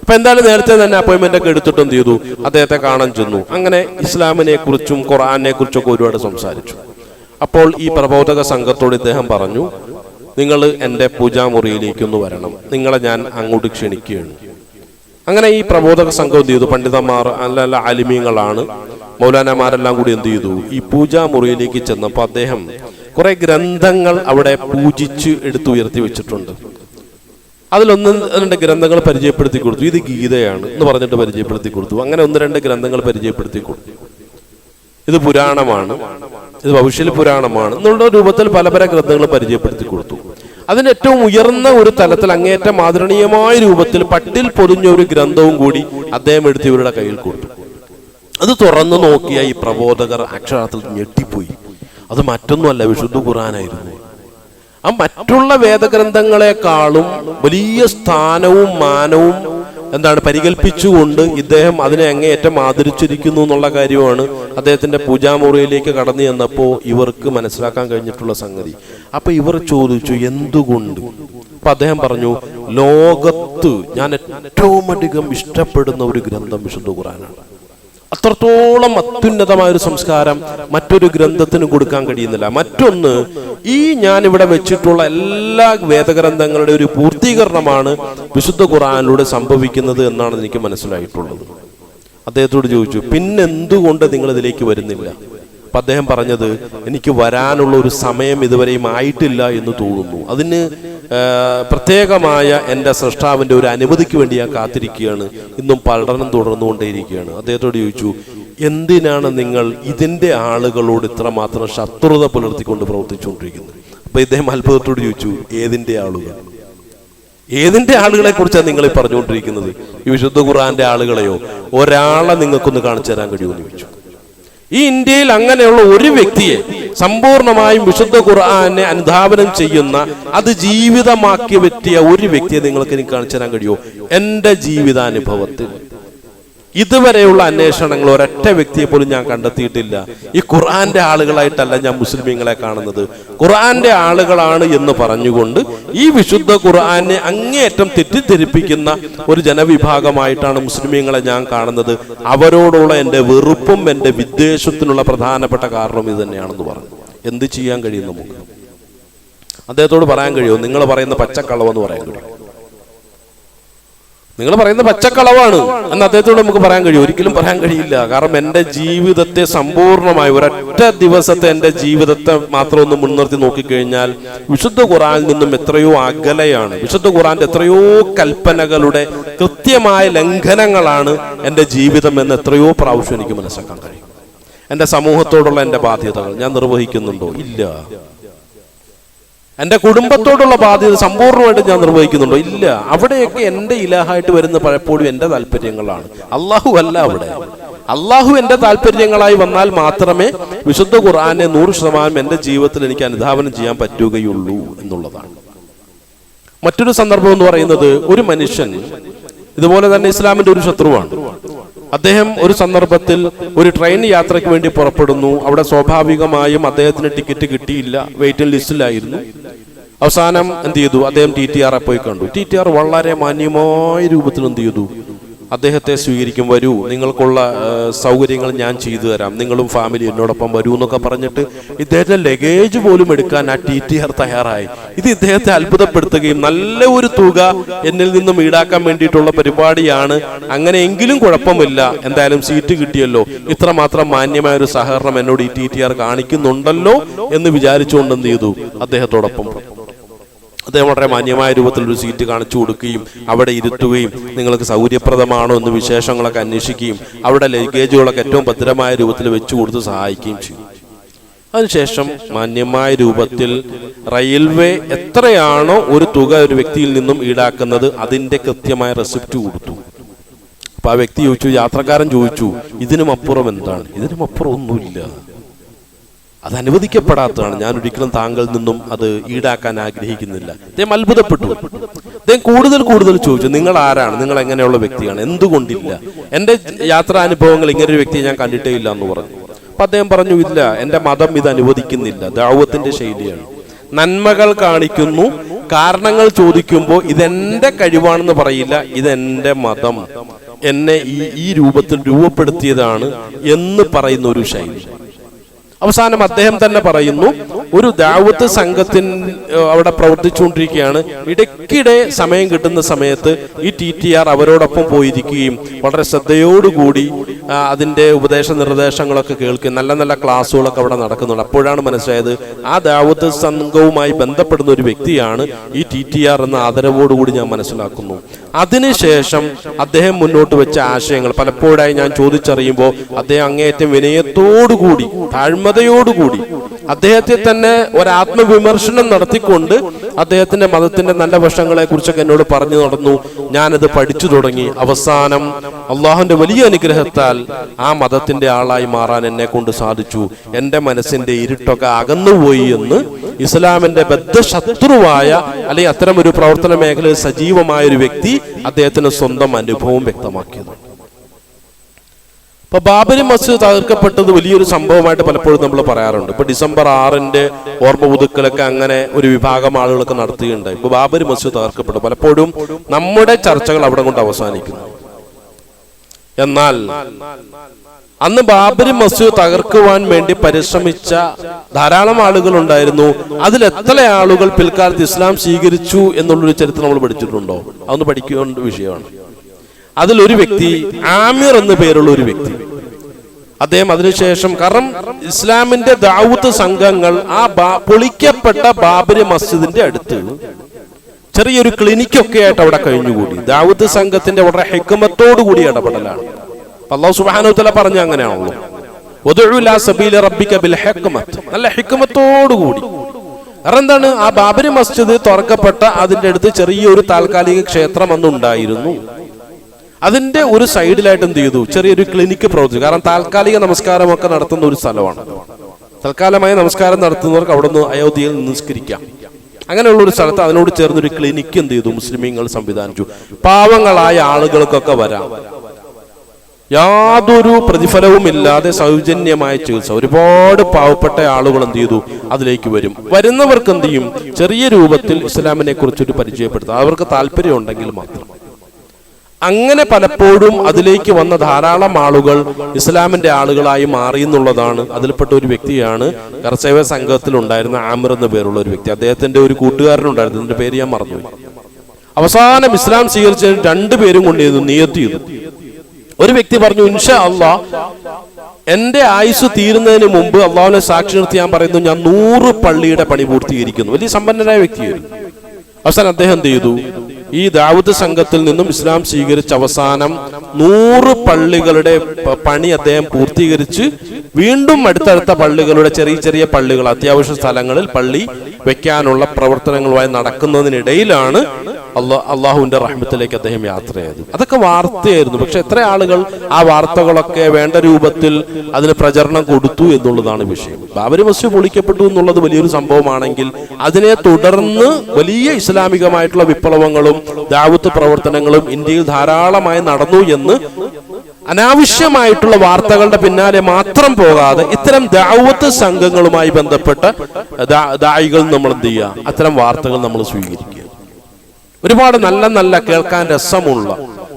അപ്പൊ എന്തായാലും നേരത്തെ തന്നെ അപ്പോയിന്റ്മെന്റ് ഒക്കെ എടുത്തിട്ട് എന്ത് ചെയ്തു? അദ്ദേഹത്തെ കാണാൻ ചെന്നു. അങ്ങനെ ഇസ്ലാമിനെ കുറിച്ചും ഖുർആനെ കുറിച്ചൊക്കെ ഒരുപാട് സംസാരിച്ചു. അപ്പോൾ ഈ പ്രബോധക സംഘത്തോട് ഇദ്ദേഹം പറഞ്ഞു, നിങ്ങൾ എൻ്റെ പൂജാമുറിയിലേക്കൊന്ന് വരണം, നിങ്ങളെ ഞാൻ അങ്ങോട്ട് ക്ഷണിക്കുകയാണ്. അങ്ങനെ ഈ പ്രബോധക സംഘം എന്ത് ചെയ്തു? പണ്ഡിതന്മാർ അല്ല ആലിമീങ്ങളാണ്, മൗലാനമാരെല്ലാം കൂടി എന്ത് ചെയ്തു? ഈ പൂജാമുറിയിലേക്ക് ചെന്നപ്പോൾ അദ്ദേഹം കുറെ ഗ്രന്ഥങ്ങൾ അവിടെ പൂജിച്ച് എടുത്തുയർത്തി വെച്ചിട്ടുണ്ട്. അതിലൊന്ന് രണ്ട് ഗ്രന്ഥങ്ങൾ പരിചയപ്പെടുത്തി കൊടുത്തു. ഇത് ഗീതയാണ് എന്ന് പറഞ്ഞിട്ട് പരിചയപ്പെടുത്തി കൊടുത്തു. അങ്ങനെ 1-2 ഗ്രന്ഥങ്ങൾ പരിചയപ്പെടുത്തി കൊടുത്തു. ഇത് പുരാണമാണ്, ഇത് ഭവിഷ്യൽ പുരാണമാണ് എന്നുള്ള രൂപത്തിൽ പല ഗ്രന്ഥങ്ങൾ പരിചയപ്പെടുത്തി കൊടുത്തു. അതിന് ഏറ്റവും ഉയർന്ന ഒരു തലത്തിൽ അങ്ങേറ്റം ആദരണീയമായ രൂപത്തിൽ പട്ടിൽ പൊതിഞ്ഞ ഒരു ഗ്രന്ഥവും കൂടി അദ്ദേഹം എടുത്ത് ഇവരുടെ കയ്യിൽ കൊടുത്തു. അത് തുറന്നു നോക്കിയ ഈ പ്രബോധകർ അക്ഷരാർത്ഥത്തിൽ ഞെട്ടിപ്പോയി. അത് മറ്റൊന്നുമല്ല, വിശുദ്ധ ഖുർആനായിരുന്നു. ആ മറ്റുള്ള വേദഗ്രന്ഥങ്ങളെക്കാളും വലിയ സ്ഥാനവും മാനവും പരികൽപ്പിച്ചുകൊണ്ട് ഇദ്ദേഹം അതിനെ അങ്ങേയറ്റം ആദരിച്ചിരിക്കുന്നു എന്നുള്ള കാര്യമാണ് അദ്ദേഹത്തിന്റെ പൂജാമുറിയിലേക്ക് കടന്നു ചെന്നപ്പോൾ ഇവർക്ക് മനസ്സിലാക്കാൻ കഴിഞ്ഞിട്ടുള്ള സംഗതി. അപ്പൊ ഇവർ ചോദിച്ചു, എന്തുകൊണ്ട്? അപ്പൊ അദ്ദേഹം പറഞ്ഞു, ലോകത്ത് ഞാൻ ഏറ്റവും അധികം ഇഷ്ടപ്പെടുന്ന ഒരു ഗ്രന്ഥം വിശുദ്ധ ഖുർആനാണ്. അത്രത്തോളം അത്യുന്നതമായ ഒരു സംസ്കാരം മറ്റൊരു ഗ്രന്ഥത്തിന് കൊടുക്കാൻ കഴിയുന്നില്ല. മറ്റൊന്ന്, ഈ ഞാനിവിടെ വെച്ചിട്ടുള്ള എല്ലാ വേദഗ്രന്ഥങ്ങളുടെ ഒരു പൂർത്തീകരണമാണ് വിശുദ്ധ ഖുർആനിലൂടെ സംഭവിക്കുന്നത് എന്നാണ് എനിക്ക് മനസ്സിലായിട്ടുള്ളത്. അദ്ദേഹത്തോട് ചോദിച്ചു, പിന്നെന്തുകൊണ്ട് നിങ്ങൾ ഇതിലേക്ക് വരുന്നില്ല? അപ്പം അദ്ദേഹം പറഞ്ഞത്, എനിക്ക് വരാനുള്ള ഒരു സമയം ഇതുവരെയും ആയിട്ടില്ല എന്ന് തോന്നുന്നു. അതിന് പ്രത്യേകമായ എൻ്റെ സൃഷ്ടാവിൻ്റെ ഒരു അനുമതിക്ക് വേണ്ടി ഞാൻ കാത്തിരിക്കുകയാണ്. ഇന്നും പഠനം തുടർന്നുകൊണ്ടേയിരിക്കുകയാണ്. അദ്ദേഹത്തോട് ചോദിച്ചു, എന്തിനാണ് നിങ്ങൾ ഇതിൻ്റെ ആളുകളോട് ഇത്രമാത്രം ശത്രുത പുലർത്തിക്കൊണ്ട് പ്രവർത്തിച്ചുകൊണ്ടിരിക്കുന്നത്? അപ്പം ഇദ്ദേഹം അത്ഭുതത്തോട് ചോദിച്ചു, ഏതിൻ്റെ ആളുകൾ? ഏതിൻ്റെ ആളുകളെ കുറിച്ചാണ് നിങ്ങൾ പറഞ്ഞുകൊണ്ടിരിക്കുന്നത്? ഈ വിശുദ്ധ ഖുർആന്റെ ആളുകളെയോ? ഒരാളെ നിങ്ങൾക്കൊന്ന് കാണിച്ചു തരാൻ കഴിയുമെന്ന് ചോദിച്ചു. ഈ ഇന്ത്യയിൽ അങ്ങനെയുള്ള ഒരു വ്യക്തിയെ സമ്പൂർണമായും വിശുദ്ധ ഖുർആനെ അനുധാവനം ചെയ്യുന്ന, അത് ജീവിതമാക്കി പറ്റിയ ഒരു വ്യക്തിയെ നിങ്ങൾക്ക് എനിക്ക് കാണിച്ചു തരാൻ കഴിയുമോ? എൻ്റെ ജീവിതാനുഭവത്തിൽ ഇതുവരെയുള്ള അന്വേഷണങ്ങൾ ഒരൊറ്റ വ്യക്തിയെ പോലും ഞാൻ കണ്ടെത്തിയിട്ടില്ല. ഈ ഖുർആന്റെ ആളുകളായിട്ടല്ല ഞാൻ മുസ്ലിമീങ്ങളെ കാണുന്നത്. ഖുർആന്റെ ആളുകളാണ് എന്ന് പറഞ്ഞുകൊണ്ട് ഈ വിശുദ്ധ ഖുർആനെ അങ്ങേയറ്റം തെറ്റിദ്ധരിപ്പിക്കുന്ന ഒരു ജനവിഭാഗമായിട്ടാണ് മുസ്ലിമീങ്ങളെ ഞാൻ കാണുന്നത്. അവരോടുള്ള എൻ്റെ വെറുപ്പും എൻ്റെ വിദ്വേഷത്തിനുള്ള പ്രധാനപ്പെട്ട കാരണം ഇത് തന്നെയാണെന്ന് പറഞ്ഞു. എന്ത് ചെയ്യാൻ കഴിയും നമുക്ക്? അദ്ദേഹത്തോട് പറയാൻ കഴിയുമോ നിങ്ങൾ പറയുന്ന പച്ചക്കളവെന്ന് പറയാൻ കഴിയും? നിങ്ങൾ പറയുന്ന പച്ചക്കളവാണ് എന്ന് അദ്ദേഹത്തോട് നമുക്ക് പറയാൻ കഴിയും? ഒരിക്കലും പറയാൻ കഴിയില്ല. കാരണം എൻ്റെ ജീവിതത്തെ സമ്പൂർണമായി ഒരൊറ്റ ദിവസത്തെ എൻ്റെ ജീവിതത്തെ മാത്രം ഒന്ന് മുൻനിർത്തി നോക്കിക്കഴിഞ്ഞാൽ വിശുദ്ധ ഖുർആനിൽ നിന്നും എത്രയോ അകലെയാണ്. വിശുദ്ധ ഖുർആന്റെ എത്രയോ കൽപ്പനകളുടെ കൃത്യമായ ലംഘനങ്ങളാണ് എൻ്റെ ജീവിതം എന്ന് എത്രയോ പ്രാവശ്യം എനിക്ക് മനസ്സിലാക്കാൻ കഴിയും. എൻ്റെ സമൂഹത്തോടുള്ള എൻ്റെ ബാധ്യതകൾ ഞാൻ നിർവഹിക്കുന്നുണ്ടോ? ഇല്ല. എൻ്റെ കുടുംബത്തോടുള്ള ബാധ്യത സമ്പൂർണ്ണമായിട്ട് ഞാൻ നിർവഹിക്കുന്നുണ്ടോ? ഇല്ല. അവിടെയൊക്കെ എൻ്റെ ഇലാഹായിട്ട് വരുന്ന പലപ്പോഴും എൻ്റെ താല്പര്യങ്ങളാണ്, അള്ളാഹു അല്ല. അവിടെ അള്ളാഹു എൻ്റെ താല്പര്യങ്ങളായി വന്നാൽ മാത്രമേ വിശുദ്ധ ഖുർആനെ 100% എൻ്റെ ജീവിതത്തിൽ എനിക്ക് അനുധാവനം ചെയ്യാൻ പറ്റുകയുള്ളൂ എന്നുള്ളതാണ്. മറ്റൊരു സന്ദർഭം എന്ന് പറയുന്നത്, ഒരു മനുഷ്യൻ ഇതുപോലെ തന്നെ ഇസ്ലാമിന്റെ ഒരു ശത്രുവാണ്. അദ്ദേഹം ഒരു സന്ദർഭത്തിൽ ഒരു ട്രെയിൻ യാത്രയ്ക്ക് വേണ്ടി പുറപ്പെടുന്നു. അവിടെ സ്വാഭാവികമായും അദ്ദേഹത്തിന് ടിക്കറ്റ് കിട്ടിയില്ല, വെയിറ്റിംഗ് ലിസ്റ്റിലായിരുന്നു. അവസാനം എന്ത് ചെയ്തു? അദ്ദേഹം TTR പോയി കണ്ടു. TTR വളരെ മാന്യമായ രൂപത്തിൽ എന്ത് ചെയ്തു? അദ്ദേഹത്തെ സ്വീകരിക്കും. വരൂ, നിങ്ങൾക്കുള്ള സൗകര്യങ്ങൾ ഞാൻ ചെയ്തു തരാം, നിങ്ങളും ഫാമിലി എന്നോടൊപ്പം വരൂ എന്നൊക്കെ പറഞ്ഞിട്ട് ഇദ്ദേഹത്തെ ലഗേജ് പോലും എടുക്കാൻ ആ TTR തയ്യാറായി. ഇത് ഇദ്ദേഹത്തെ അത്ഭുതപ്പെടുത്തുകയും നല്ല ഒരു തുക എന്നിൽ നിന്നും ഈടാക്കാൻ വേണ്ടിയിട്ടുള്ള പരിപാടിയാണ്, അങ്ങനെയെങ്കിലും കുഴപ്പമില്ല, എന്തായാലും സീറ്റ് കിട്ടിയല്ലോ, ഇത്രമാത്രം മാന്യമായ ഒരു സഹകരണം എന്നോട് ഈ TTR കാണിക്കുന്നുണ്ടല്ലോ എന്ന് വിചാരിച്ചുകൊണ്ട് എന്ത് ചെയ്തു? അദ്ദേഹത്തോടൊപ്പം അദ്ദേഹം വളരെ മാന്യമായ രൂപത്തിലൊരു സീറ്റ് കാണിച്ചു കൊടുക്കുകയും അവിടെ ഇരുത്തുകയും നിങ്ങൾക്ക് സൗകര്യപ്രദമാണോ എന്ന് വിശേഷങ്ങളൊക്കെ അന്വേഷിക്കുകയും അവിടെ ലഗേജുകളൊക്കെ ഏറ്റവും ഭദ്രമായ രൂപത്തിൽ വെച്ചു കൊടുത്ത് സഹായിക്കുകയും ചെയ്യും. അതിനുശേഷം മാന്യമായ രൂപത്തിൽ റെയിൽവേ എത്രയാണോ ഒരു തുക ഒരു വ്യക്തിയിൽ നിന്നും ഈടാക്കുന്നത് അതിൻ്റെ കൃത്യമായ റെസിപ്റ്റ് കൊടുത്തു. അപ്പൊ ആ വ്യക്തി ചോദിച്ചു, യാത്രക്കാരൻ ചോദിച്ചു, ഇതിനും അപ്പുറം എന്താണ്? ഇതിനും അപ്പുറം ഒന്നുമില്ല, അത് അനുവദിക്കപ്പെടാത്തതാണ്, ഞാൻ ഒരിക്കലും താങ്കളിൽ നിന്നും അത് ഈടാക്കാൻ ആഗ്രഹിക്കുന്നില്ല. അദ്ദേഹം അത്ഭുതപ്പെട്ടു. അദ്ദേഹം കൂടുതൽ ചോദിച്ചു, നിങ്ങൾ ആരാണ്? നിങ്ങൾ എങ്ങനെയുള്ള വ്യക്തിയാണ്? എന്തുകൊണ്ടില്ല? എൻ്റെ യാത്രാനുഭവങ്ങൾ ഇങ്ങനൊരു വ്യക്തിയെ ഞാൻ കണ്ടിട്ടേ ഇല്ല എന്ന് പറഞ്ഞു. അപ്പൊ അദ്ദേഹം പറഞ്ഞു, ഇല്ല, എൻ്റെ മതം ഇത് അനുവദിക്കുന്നില്ല, ദഅവത്തിന്റെ ശൈലിയാണ്. നന്മകൾ കാണിക്കുന്നു, കാരണങ്ങൾ ചോദിക്കുമ്പോൾ ഇതെന്റെ കഴിവാണെന്ന് പറയില്ല, ഇതെന്റെ മതം എന്നെ ഈ രൂപത്തിൽ രൂപപ്പെടുത്തിയതാണ് എന്ന് പറയുന്ന ഒരു ശൈലി. അവസാനം അദ്ദേഹം തന്നെ പറയുന്നു, ഒരു ദഅവത്ത് സംഘത്തിന് അവിടെ പ്രവർത്തിച്ചുകൊണ്ടിരിക്കുകയാണ്. ഇടയ്ക്കിടെ സമയം കിട്ടുന്ന സമയത്ത് ഈ TTR അവരോടൊപ്പം പോയിരിക്കുകയും വളരെ ശ്രദ്ധയോടുകൂടി അതിൻ്റെ ഉപദേശ നിർദ്ദേശങ്ങളൊക്കെ കേൾക്കുകയും നല്ല നല്ല ക്ലാസ്സുകളൊക്കെ അവിടെ നടക്കുന്നുണ്ട്. അപ്പോഴാണ് മനസ്സിലായത് ആ ദഅവത്ത് സംഘവുമായി ബന്ധപ്പെടുന്ന ഒരു വ്യക്തിയാണ് ഈ TTR എന്ന ആദരവോടുകൂടി ഞാൻ മനസ്സിലാക്കുന്നു. അതിനുശേഷം അദ്ദേഹം മുന്നോട്ട് വെച്ച ആശയങ്ങൾ പലപ്പോഴായി ഞാൻ ചോദിച്ചറിയുമ്പോൾ അദ്ദേഹം അങ്ങേയറ്റം വിനയത്തോടുകൂടി താഴ്മതയോടുകൂടി അദ്ദേഹത്തെ തന്നെ ഒരാത്മവിമർശനം നടത്തിക്കൊണ്ട് അദ്ദേഹത്തിന്റെ മതത്തിന്റെ നല്ല വശങ്ങളെ കുറിച്ചൊക്കെ എന്നോട് പറഞ്ഞു നടന്നു. ഞാനത് പഠിച്ചു തുടങ്ങി. അവസാനം അള്ളാഹുവിന്റെ വലിയ അനുഗ്രഹത്താൽ ആ മതത്തിന്റെ ആളായി മാറാൻ എന്നെ കൊണ്ട് സാധിച്ചു. എൻ്റെ മനസ്സിന്റെ ഇരുട്ടൊക്കെ അകന്നുപോയി എന്ന് ഇസ്ലാമിന്റെ ബദ്ധശത്രുവായ അല്ലെങ്കിൽ അത്തരം ഒരു പ്രവർത്തന മേഖലയിൽ സജീവമായ ഒരു വ്യക്തി അദ്ദേഹത്തിന് സ്വന്തം അനുഭവം വ്യക്തമാക്കിയത്. അപ്പൊ ബാബരി മസ്ജിദ് തകർക്കപ്പെട്ടത് വലിയൊരു സംഭവമായിട്ട് പലപ്പോഴും നമ്മൾ പറയാറുണ്ട്. ഇപ്പൊ ഡിസംബർ 6 ഓർമ്മ പുതുക്കലൊക്കെ അങ്ങനെ ഒരു വിഭാഗം ആളുകളൊക്കെ നടത്തുകയുണ്ടായി. ഇപ്പൊ ബാബരി മസ്ജിദ് തകർക്കപ്പെട്ടു. പലപ്പോഴും നമ്മുടെ ചർച്ചകൾ അവിടെ കൊണ്ട് അവസാനിക്കുന്നു. എന്നാൽ അന്ന് ബാബരി മസ്ജിദ് തകർക്കുവാൻ വേണ്ടി പരിശ്രമിച്ച ധാരാളം ആളുകൾ ഉണ്ടായിരുന്നു. അതിൽ എത്ര ആളുകൾ പിൽക്കാലത്ത് ഇസ്ലാം സ്വീകരിച്ചു എന്നുള്ളൊരു ചരിത്രം നമ്മൾ പഠിച്ചിട്ടുണ്ടോ? അതൊന്ന് പഠിക്കേണ്ട വിഷയമാണ്. അതിലൊരു വ്യക്തി, ആമിർ എന്ന പേരുള്ള ഒരു വ്യക്തി, അദ്ദേഹം അതിനുശേഷം, കാരണം ഇസ്ലാമിന്റെ ദഅവത്ത് സംഘങ്ങൾ ആ പൊളിക്കപ്പെട്ട ബാബരി മസ്ജിദിന്റെ അടുത്ത് ചെറിയൊരു ക്ലിനിക്കൊക്കെ ആയിട്ട് അവിടെ കഴിഞ്ഞുകൂടി. ദഅവത്ത് സംഘത്തിന്റെ വളരെ ഹിക്മത്തോടുകൂടി ഇടപെടലാണ്. അല്ലാഹു സുബ്ഹാനഹു വ തആല പറഞ്ഞ അങ്ങനെയാണല്ലോ, വദഉ ഇലാ സബീലി റബ്ബിക ബിൽ ഹിക്മത്ത്, നല്ല ഹിക്മത്തോടുകൂടി. കാരണം എന്താണ്, ആ ബാബരി മസ്ജിദ് തുറക്കപ്പെട്ട അതിന്റെ അടുത്ത് ചെറിയൊരു താൽക്കാലിക ക്ഷേത്രം അന്നുണ്ടായിരുന്നു. അതിന്റെ ഒരു സൈഡിലായിട്ട് എന്ത് ചെയ്തു, ചെറിയൊരു ക്ലിനിക്ക് പ്രവർത്തിച്ചു. കാരണം താൽക്കാലിക നമസ്കാരമൊക്കെ നടത്തുന്ന ഒരു സ്ഥലമാണ്. തൽക്കാലമായി നമസ്കാരം നടത്തുന്നവർക്ക് അവിടെ നിന്ന് അയോധ്യയിൽ നിസ്കരിക്കാം. അങ്ങനെയുള്ള ഒരു സ്ഥലത്ത് അതിനോട് ചേർന്നൊരു ക്ലിനിക്ക് എന്ത് ചെയ്തു, മുസ്ലിമീങ്ങൾ സംവിധാനിച്ചു. പാവങ്ങളായ ആളുകൾക്കൊക്കെ വരാം, യാതൊരു പ്രതിഫലവും ഇല്ലാതെ സൗജന്യമായ ചികിത്സ. ഒരുപാട് പാവപ്പെട്ട ആളുകൾ എന്ത് ചെയ്തു, അതിലേക്ക് വരും. വരുന്നവർക്ക് എന്ത് ചെയ്യും, ചെറിയ രൂപത്തിൽ ഇസ്ലാമിനെ കുറിച്ചൊരു പരിചയപ്പെടുത്തുക, അവർക്ക് താല്പര്യം ഉണ്ടെങ്കിൽ മാത്രം. അങ്ങനെ പലപ്പോഴും അതിലേക്ക് വന്ന ധാരാളം ആളുകൾ ഇസ്ലാമിന്റെ ആളുകളായി മാറി എന്നുള്ളതാണ്. അതിൽപ്പെട്ട ഒരു വ്യക്തിയാണ് കർസേവ സംഘത്തിൽ ഉണ്ടായിരുന്ന ആമിർ എന്ന പേരുള്ള ഒരു വ്യക്തി. അദ്ദേഹത്തിന്റെ ഒരു കൂട്ടുകാരനുണ്ടായിരുന്നു, അതിന്റെ പേര് ഞാൻ മറന്നുപോയി. അവസാനം ഇസ്ലാം സ്വീകരിച്ച രണ്ടുപേരും കൊണ്ട് നിയത്ത് ചെയ്തു. ഒരു വ്യക്തി പറഞ്ഞു, ഇൻഷാ അല്ലാഹ് എന്റെ ആയുസ് തീരുന്നതിന് മുമ്പ് അള്ളാഹുവിനെ സാക്ഷി നിർത്തി ഞാൻ പറയുന്നു, ഞാൻ 100 പള്ളിയുടെ പണി പൂർത്തീകരിക്കുന്നു. വലിയ സമ്പന്നനായ വ്യക്തിയായിരുന്നു. അവസാനം അദ്ദേഹം എന്ത് ചെയ്തു, ഈ ദാവൂദ് സംഘത്തിൽ നിന്നും ഇസ്ലാം സ്വീകരിച്ച അവസാനം 100 പള്ളികളുടെ പണി അദ്ദേഹം പൂർത്തീകരിച്ച് വീണ്ടും അടുത്തടുത്ത പള്ളികളുടെ ചെറിയ ചെറിയ പള്ളികൾ, അത്യാവശ്യ സ്ഥലങ്ങളിൽ പള്ളി വെക്കാനുള്ള പ്രവർത്തനങ്ങളുമായി നടക്കുന്നതിനിടയിലാണ് അള്ളാഹുവിന്റെ റഹ്മത്തിലേക്ക് അദ്ദേഹം യാത്ര ചെയ്തത്. അതൊക്കെ വാർത്തയായിരുന്നു. പക്ഷെ എത്ര ആളുകൾ ആ വാർത്തകളൊക്കെ വേണ്ട രൂപത്തിൽ അതിന് പ്രചരണം കൊടുത്തു എന്നുള്ളതാണ് വിഷയം. ബാബരി മസ്ജിദ് പൊളിക്കപ്പെട്ടു എന്നുള്ളത് വലിയൊരു സംഭവമാണെങ്കിൽ അതിനെ തുടർന്ന് വലിയ ഇസ്ലാമികമായിട്ടുള്ള വിപ്ലവങ്ങളും ദഅവത്ത് പ്രവർത്തനങ്ങളും ഇന്ത്യയിൽ ധാരാളമായി നടന്നു എന്ന് അനാവശ്യമായിട്ടുള്ള വാർത്തകളുടെ പിന്നാലെ മാത്രം പോകാതെ ഇത്തരം ദഅവത്ത് സംഘങ്ങളുമായി ബന്ധപ്പെട്ട ദായികൾ നമ്മൾ എന്ത് ചെയ്യുക, അത്തരം വാർത്തകൾ നമ്മൾ സ്വീകരിക്കുക. ഒരുപാട് നല്ല നല്ല കേൾക്കാൻ രസമുള്ള,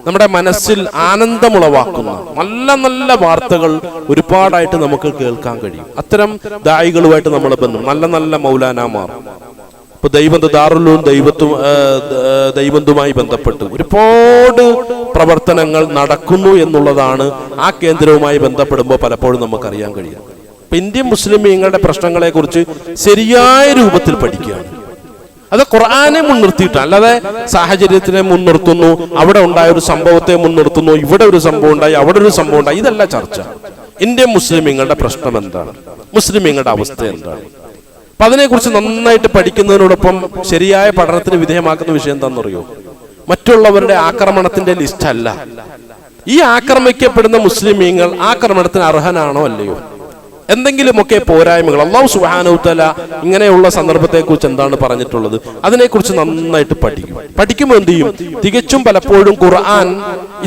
നമ്മുടെ മനസ്സിൽ ആനന്ദമുളവാക്കുന്ന നല്ല നല്ല വാർത്തകൾ ഒരുപാടായിട്ട് നമുക്ക് കേൾക്കാൻ കഴിയും. അത്തരം ദായികളുമായിട്ട് നമ്മൾ ബന്ധം, നല്ല നല്ല മൗലാനാമാർ, ഇപ്പൊ ദൈവന്തും ദൈവന്തുമായി ബന്ധപ്പെട്ട് ഒരുപാട് പ്രവർത്തനങ്ങൾ നടക്കുന്നു എന്നുള്ളതാണ് ആ കേന്ദ്രവുമായി ബന്ധപ്പെടുമ്പോൾ പലപ്പോഴും നമുക്കറിയാൻ കഴിയും. ഇപ്പൊ ഇന്ത്യൻ മുസ്ലിമീങ്ങളുടെ പ്രശ്നങ്ങളെ കുറിച്ച് ശരിയായ രൂപത്തിൽ പഠിക്കുകയാണ്. അത് ഖുർആനെ മുൻനിർത്തിയിട്ട്, അല്ലാതെ സാഹചര്യത്തിനെ മുൻനിർത്തുന്നു, അവിടെ ഉണ്ടായ ഒരു സംഭവത്തെ മുൻനിർത്തുന്നു, ഇവിടെ ഒരു സംഭവം ഉണ്ടായി, അവിടെ ഒരു സംഭവം ഉണ്ടായി, ഇതല്ല ചർച്ച. ഇന്ത്യൻ മുസ്ലിമീങ്ങളുടെ പ്രശ്നം എന്താണ്, മുസ്ലിമീങ്ങളുടെ അവസ്ഥ എന്താണ്, അപ്പൊ അതിനെക്കുറിച്ച് നന്നായിട്ട് പഠിക്കുന്നതിനോടൊപ്പം ശരിയായ പഠനത്തിന് വിധേയമാക്കുന്ന വിഷയം എന്താണെന്നറിയോ, മറ്റുള്ളവരുടെ ആക്രമണത്തിന്റെ ലിസ്റ്റ് അല്ല. ഈ ആക്രമിക്കപ്പെടുന്ന മുസ്ലിമീങ്ങൾ ആക്രമണത്തിന് അർഹനാണോ അല്ലയോ, എന്തെങ്കിലുമൊക്കെ പോരായ്മകൾ അല്ലാഹു സുബ്ഹാനഹു വ തആല ഇങ്ങനെയുള്ള സന്ദർഭത്തെക്കുറിച്ച് എന്താണ് പറഞ്ഞിട്ടുള്ളത്, അതിനെക്കുറിച്ച് നന്നായിട്ട് പഠിക്കുമ്പോൾ എന്ത് ചെയ്യും, തികച്ചും പലപ്പോഴും ഖുർആൻ